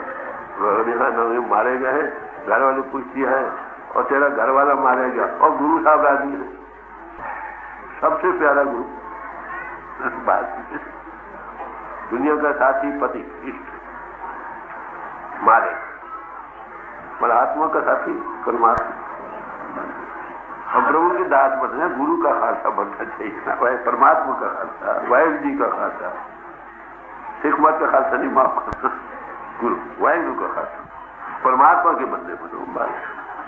गनी खान मारे गए, घर वाले पूछती है और तेरा घर वाला मारा गया और गुरु साहब राजी है। सबसे प्यारा गुरु बात, दुनिया का साथी पति इष्ट मारे, पर आत्मा का साथी परमात्मा। हम प्रभु के दास बनना, गुरु का खासा बनना चाहिए ना, वह परमात्मा का खासा, वाहिगुरु जी का खासा। सिख मत का खासा नहीं, माफ करना, गुरु वाहिगुरु का खासा, परमात्मा के बंदे बनो।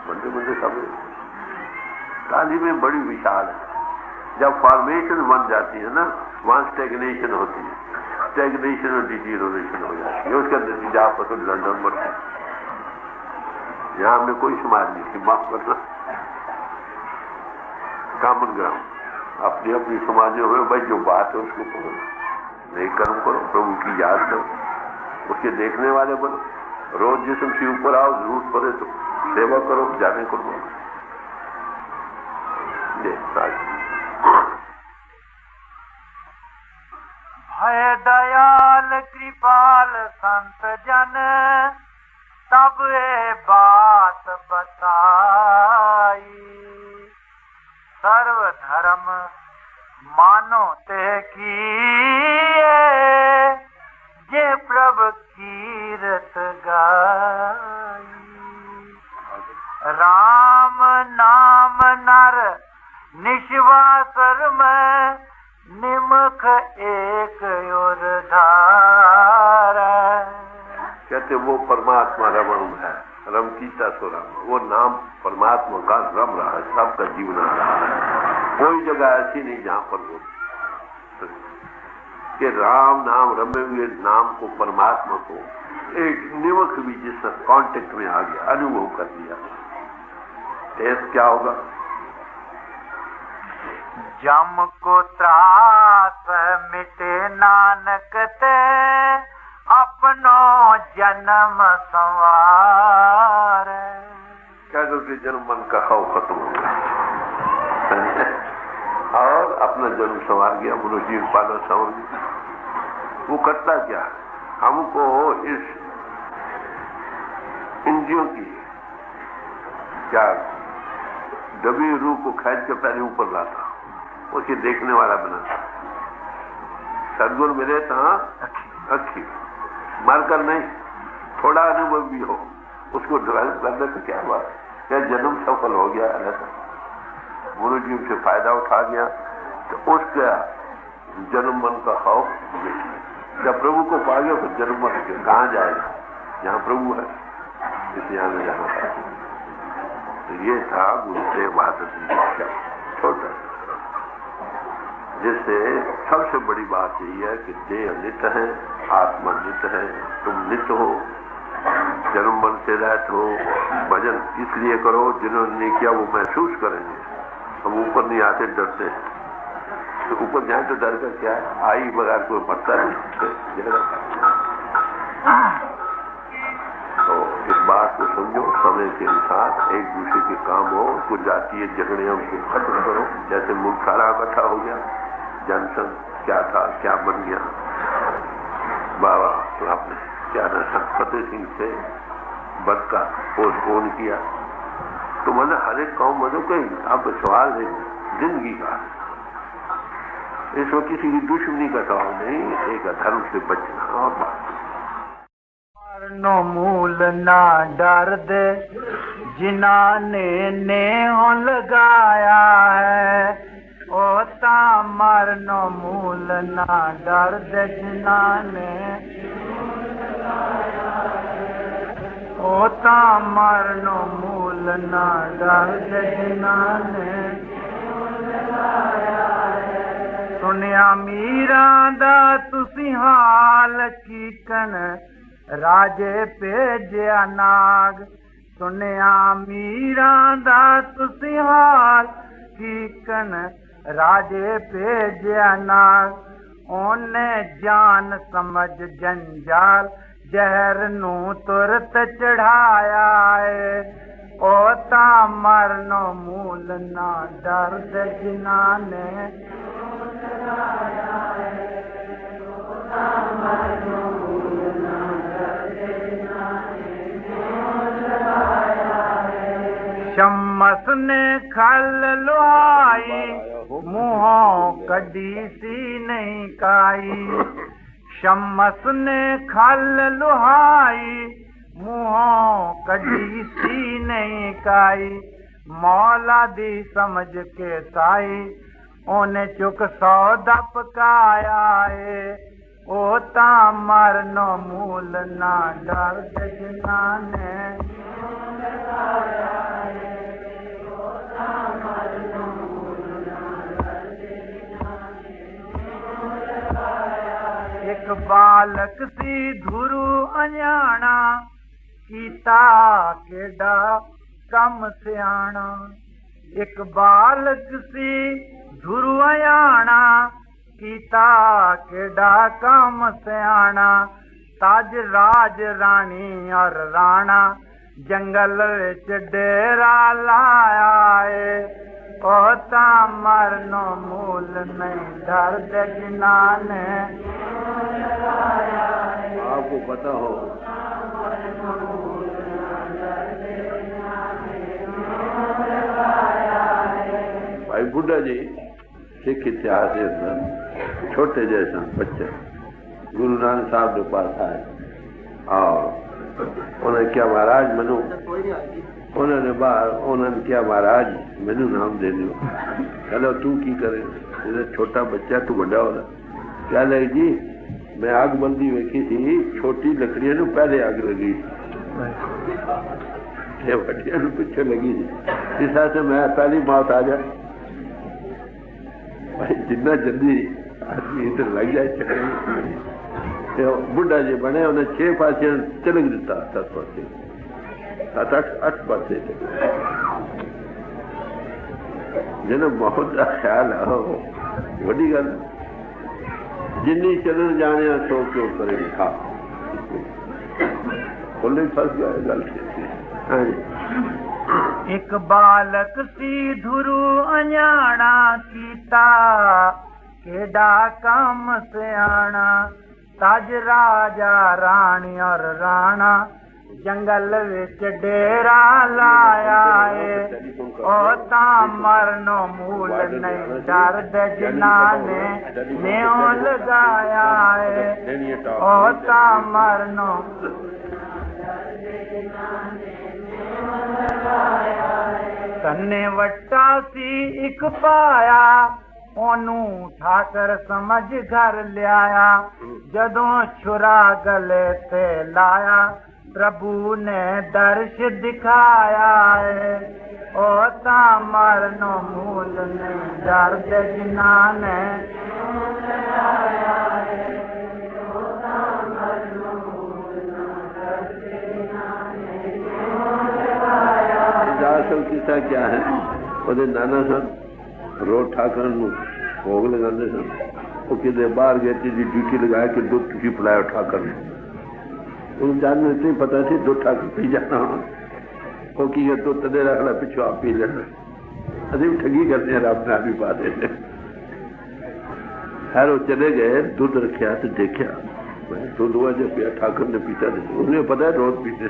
बंदे बंदे सब ताली में बड़ी विशाल है। जब फॉर्मेशन बन जाती है ना, वहां स्टेगनेशन होती है, स्टेगनेशन और डिटीरियोरेशन हो जाती है। उसका नतीजा आपस में लंदन बढ़ता है। यहां में कोई समाज नहीं थी, माफ करना, कॉमन ग्राउंड अपनी अपनी समाज में। भाई जो बात है उसको करो, नहीं कर्म करो, प्रभु की याद करो, उसके देखने वाले बनो। रोज जिसम के ऊपर आओ, जरूरत पड़े तो सेवा करो, जाने को बोलो। भय दयाल कृपाल संत जन तब ये बात बताई, सर्व धर्म मानो ते की जे प्रभु कीरत गाई। राम नाम नर निश्वासर में निमख एक और धार। कहते वो परमात्मा रमण है, रम कीता सो राम, वो नाम परमात्मा का रम रहा है, सबका जीवन रहा है। कोई जगह ऐसी नहीं जहां पर वो कि राम नाम रमे हुए नाम को, परमात्मा को एक निमक भी जिस कांटेक्ट में आ गया, अनुभव कर लिया, टेस्ट क्या होगा? जम को त्रास मिटे नानक ते अपनो जन्म संवार। क्या करते जन्म मन का खौफ खत्म हो गया और अपना जन्म संवार गया, मनुष्य पाना संवर गया। वो करता क्या? हमको इस इंद्रियों की क्या दबी रूह को खींच के पहले ऊपर लाता, उसके देखने वाला बनाता। सदगुण मिले तो अखी मारकर नहीं, थोड़ा अनुभव भी हो, उसको डेवलप करने से क्या बात, क्या जन्म सफल हो गया रहता, गुरु जी से फायदा उठा गया, तो उसका जन्म मन का खौफ जब प्रभु को पा गया तो जन्म मन के कहाँ जाएगा? जहाँ प्रभु है इसलिए आने जाना था। तो ये था गुरु से वादत छोटा, जिससे सबसे बड़ी बात यही है कि देह नित्य है, आत्मा नित्य है, तुम नित्य हो, जन्म मन से रहते हो। भजन इसलिए करो जिन्होंने नहीं किया वो महसूस करेंगे। हम ऊपर नहीं आते, डरते हैं, तो ऊपर जाए तो डर कर क्या है? आई बगैर कोई पत्ता नहीं। तो इस बात को समझो, समय के अनुसार एक दूसरे के काम हो, कुछ जातीय झगड़े उनको खत्म करो। जैसे मुल्क सारा इकट्ठा हो गया, जनसंघ क्या था, क्या बन गया, बाबा तो आपने क्या फतेह सिंह से बद का पोस्टपोन किया। तो मतलब हर एक कौम मतलब कोई अब सवाल है जिंदगी का, इसमें किसी की दुश्मनी का सवाल नहीं, एक अधर्म से बचना और बात। नो मूल ना डर दे जिन्होंने नेह लगाया है, ओता मरनो मूल ना डर दे जिन्होंने, ओता मरनो मूल ना डर दे जिन्होंने। सुनिया मीरा दा तुसी हाल कीकन राजे भेजिया नाग। सुनिया मीरा दा तुसी हाल कीकन राजे भेजिया नाग। ओने जान समझ जंजाल जहर नू तुरत चढ़ाया है। ओ ता मरनो मूल ना दर्द जिनाने शम्मस ने खल लुहाई मुँहों कड़ी सी नहीं काई। शम्मस ने खल लुहाई मुँहों कड़ी सी नहीं काई। मौला दी समझ के साई ओने चुक सौदा पकाया है। ओ ता मरनो मूल ना दर्द जिनाने एक बालक सी धुरु अजाना कीता केड़ा कम सियाणा। एक बालक सी धुरु अजाना कीता केड़ा कम सियाणा। ताज राज रानी और राणा जंगल विच डेरा लाया है। ओ ता मरनो मूल नहीं दर्द जिनाने। आपको पता हो भाई बुढ़ा जी सिख इतिहास के अंदर छोटे जैसा बच्चे गुरु नानक साहब के पास आए और उन्हें क्या महाराज मनु उन्होंने बाहर उन्होंने क्या महाराज मैनू नाम दे दो। कहलो तू की करे छोटा बच्चा तू बड़ा हो रहा। क्या लगी जी मैं आग बंदी वेखी थी छोटी लकड़ियों नू पहले आग लगी वड्डियां नू पिछे लगी थी। इस तरह से मैं पहली मौत आ जाए भाई जिन्ना जल्दी आदमी इधर लग जाए चक्कर। बुढ़ा जी बने उन्हें 6 पासे तिलक दिता 7 पासे 7-8 पासे जिन्हें मौत का ख्याल आओ वही गल जिन्नी चलन जाने सो क्यों करे लिखा बोले फंस गए गल। एक बालक सी धुरु अजाना कीता केड़ा कम सियाणा। ताज राजा रानी और राणा जंगल विच डेरा लाया है। ओ ता मरनो मूल नहीं दर्द जिनाने न्यों लगाया है। ओ ता मरनो तन्ने वट्टा सी एक पाया ओनू ठाकर समझ घर लिया। जदों छुरा गले ते लाया प्रभु ने दर्श दिखाया है। ओ ता मरनो मूल नहीं दर्द जिनाने असल किस्सा क्या है ਉਹਦੇ नाना सन रोज ठाकर भोग लगाते सन। वो कितने बाहर गए थे ड्यूटी लगाया कि दुध तुझी पिलाया ठाकर ने उन जानने इतनी पता थी दुध ठाकर पी जाना होना वो की तो तदे रखना पिछू आप पी लेना। अभी ठगी करते हैं रब ने भी पा देते। खैर वो चले गए दूध रखा तो देखा दूध हुआ जब पिया ठाकर ने पीता नहीं उन्हें पता है रोज पीते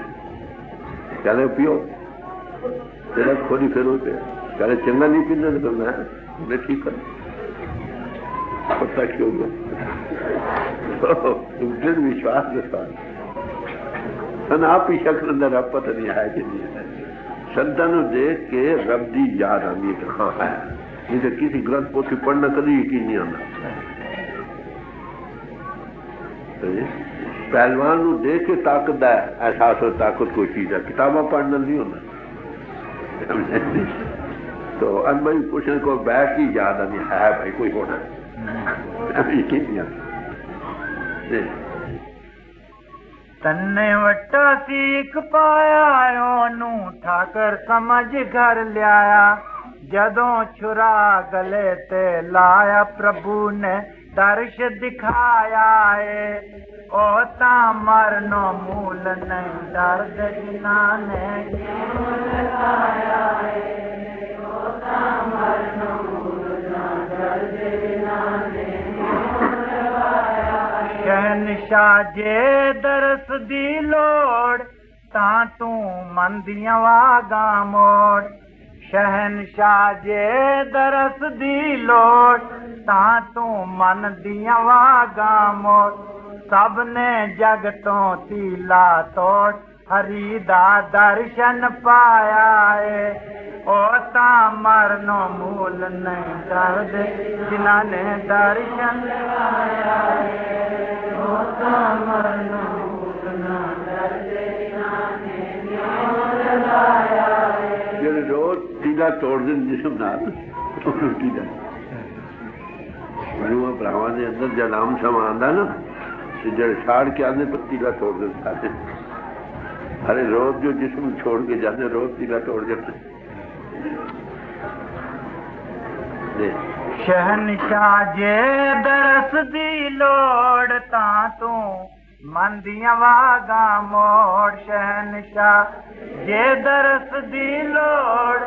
कहने पियो तेरा खोली फिर होते कहने चंगा नहीं पीना तो मैं उन्हें ठीक कर पता क्यों तुम फिर विश्वास के साथ सन आप ही शक्ल अंदर अब पता नहीं आया कि नहीं है। संतान देख के रब दी याद आनी कि हाँ है नहीं तो किसी ग्रंथ पोथी पढ़ना कभी यकीन नहीं आना। पहलवान देख के ताकत है एहसास हो ताकत कोई चीज है किताबा पढ़ना नहीं होना। तो अनभाई पूछने को बैठ की याद आनी है भाई कोई होना तन्ने वट्टा सीख पाया ओनू ठाकर समझ घर लिया जदों छुरा गले ते लाया प्रभु ने दर्श दिखाया है ओ ता मरनो मूल नहीं दर्द जिना ने लगाया है ओ ता मरनो मूल ना दर्द जिना ने शहनशाह जे दरस दी लोड़ ता तू मन दियां वागा मोड़ शहनशाह जे दरस दी लोड़ ता तू मन दियां वागा मोड़ सब ने जग तो तीला तोड़ हरि दा दर्शन पाया है ओ ता मरनो मूल नहीं दर्द जिन्हां ने दर्शन पाया है ओ ता मरनो मूल ना दर्द जिन्हां ने लगाया है जेड़े रोज तीला तोड़ देन जिस्म नाल तीला गुरु भरावां दे अंदर जद नाम समा आंदा ना ते जेड़े छाड़ के आंदे पर तीला तोड़ देन साथे अरे रोज जो जिस्म छोड़ के जाते रोज तीला तोड़ जाते शहनशाह जे दरस दी लोड़ ता तू मन दियां वागा मोड़ शहनशाह जे दरस दी लोड़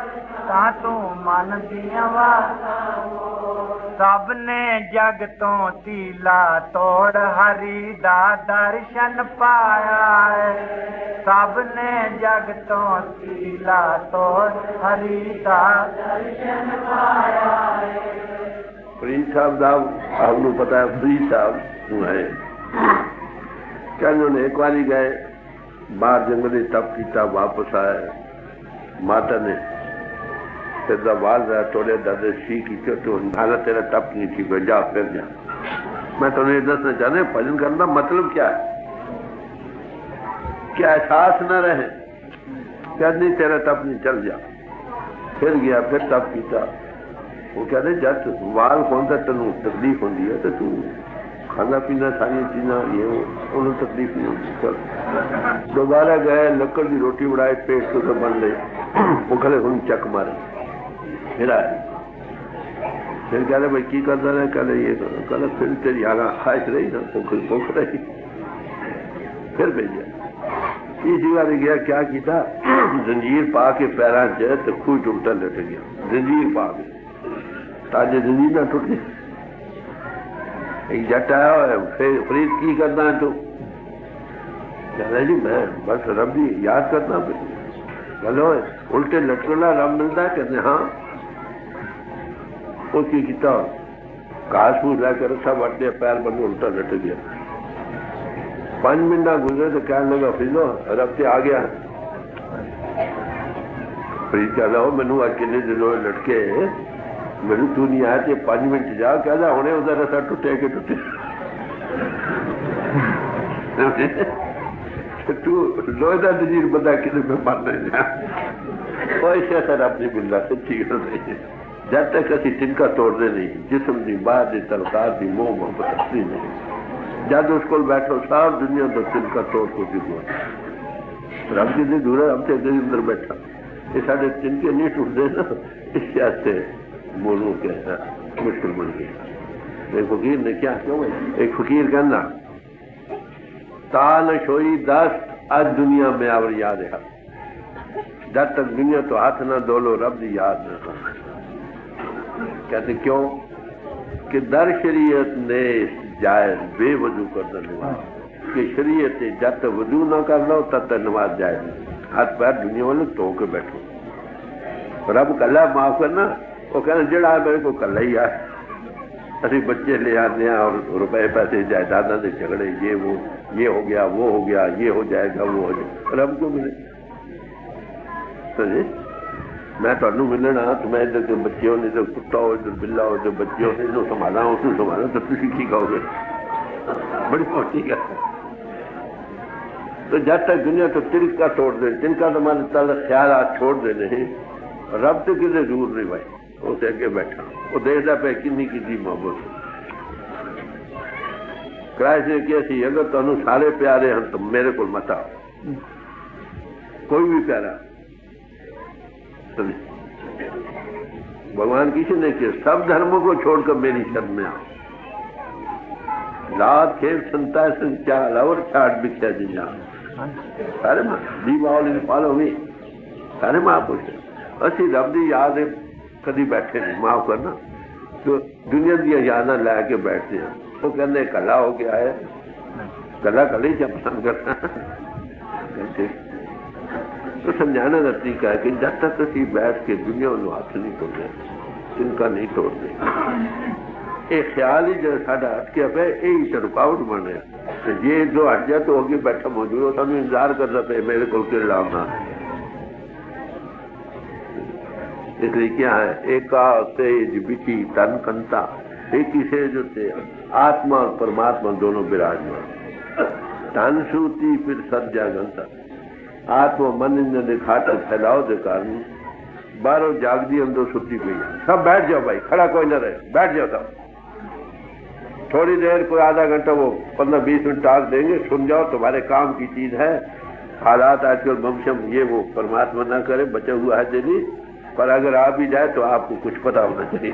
ता तू मन दियां वागा सब ने जग तो तीला तोड़ हरि दा दर्शन पाया है सब ने जग तो तीला तोड़ हरि दा दर्शन पाया है फरीद साहब दा आपको पता है फरीद साहब है क्या उन्होंने एक बारी गए बाहर जंगली तप किया वापस आए माता ने तेरा बाल रहा थोड़े दादे सी की तो नाला तेरा तप नहीं थी कोई जा फिर जा मैं तुम्हें ये दसना चाहते भजन करना मतलब क्या है क्या एहसास न रहे क्या नहीं तेरा तप नहीं चल जा फिर गया फिर तप किया वो कहते जब वाल कौन सा तेन तकलीफ होती है तो तू खाना पीना सारी चीजा ये उन्होंने तकलीफ नहीं होती चल दोबारा गए लकड़ की रोटी बनाए पेट तो बन गए वो कहते हम चक मारे फिर आए फिर कहते भाई की करता रहे कहते ये कहते फिर तेरी आगा खाश रही ना भूख रही फिर भेजा तीसरी बार गया क्या किया जंजीर पा के पैर च तो खूह टूटता लट गया जंजीर पा के ताजे जंजीर ना टूट गई एक जट आया फरीद की करना है तो कहना जी मैं बस रब जी याद करना चलो उल्टे लटकना रब मिलता है कहते हाँ वो की किया घास फूस लाकर रस्सा बट दिया पैर बंद उल्टा लट गया 5 मिनट ना गुजरे तो कहने लगा फिर रब से आ गया फरीद कहना हो मैनू आज किन्ने दिन लटके मैनू तू नहीं आया तो 5 मिनट जा कहना हुणे उसका रस्सा टुटे के टुटे तू लोहे का जंजीर बंदा किसी में मर नहीं जा ऐसे सर अपनी बिल्ला सच्ची गल नहीं जब तक असी तिनका तोड़ते नहीं जिसम की बाहर की तलकार की मोह मोहब्बत असली नहीं जब उसको बैठो सारी दुनिया तो तिनका तोड़ को रब जी दूर है हम तो अंदर बैठा ये साढ़े तिनके नहीं टूटते ना इस वास्ते बोलू क्या मुश्किल बन गया एक फकीर ने क्या क्यों एक फकीर कहना ताल शोई 10 आज दुनिया में आवर याद है जब तक दुनिया तो हाथ ना डोलो रब की याद न कहते क्यों कि दर शरीयत ने जायज बेवजू कर नमाज कि शरीयत जब तक वजू ना कर लो तब तक नमाज जायज हाथ पैर दुनिया वाले धो के बैठो रब कला माफ करना वो कहना जड़ा मेरे को कला ही आए अभी बच्चे ले आते हैं और रुपए पैसे जायदादा से झगड़े ये वो ये हो गया वो हो गया ये हो जाएगा वो हो जाएगा रब को मिले समझे मैं तुहानू मिलना तो मैं इधर के बच्चे हो नहीं तो कुत्ता हो इधर बिल्ला हो जो बच्चे हो इन्हों संभाला उसको संभाला तो तुम की कहोगे बड़ी मोटी गल तो जब तक दुनिया तो तिनका तोड़ दे तिनका तो मान ख्याल छोड़ दे नहीं रब तो किसी दूर नहीं भाई उसे अगे बैठा वो देखता पे किन्नी की मोहब्बत क्राइस्ट ने किया सी अगर तुहानू सारे प्यारे हैं तो मेरे को मत आओ, कोई भी प्यारा भगवान किसी ने किया सब धर्मों को छोड़कर मेरी शरण में आओ। लात खेल संता संचार और छाट बिख्या जिजा सारे मां दीपावली पालो भी सारे महापुरुष असी रब की याद कभी बैठे नहीं, माफ करना तो दुनिया दी यादा लैके बैठते हैं। वो कहते कला हो गया है, कला कल ही पसंद करना तो समझाने का तरीका है कि जब तक असी बैठ के दुनिया को हाथ नहीं तोड़ते, चिंता नहीं तोड़ते, ये ख्याल ही जो साडा अटकिया पे यही तो रुकावट बन रहा है। जे जो हट जाए तो अगे बैठा मौजूद हो सानू इंतजार करता पे मेरे को लाना। इसलिए क्या है एका तेज बिठी तन कंता एक ही से जो थे आत्मा और परमात्मा दोनों विराजमान। तन सूती फिर सज्जा गंता आत्मा मन ने खाट फैलाओ के कारण बाहरों जागदी अंदर सुती पई। सब बैठ जाओ भाई, खड़ा कोई ना रहे, बैठ जाओ सब। थोड़ी देर कोई आधा घंटा वो 15-20 मिनट टाल देंगे, सुन जाओ, तुम्हारे काम की चीज है। हालात आजकल बमशम ये वो परमात्मा ना करे, बचा हुआ है जल्दी, पर अगर आ भी जाए तो आपको कुछ पता होना चाहिए।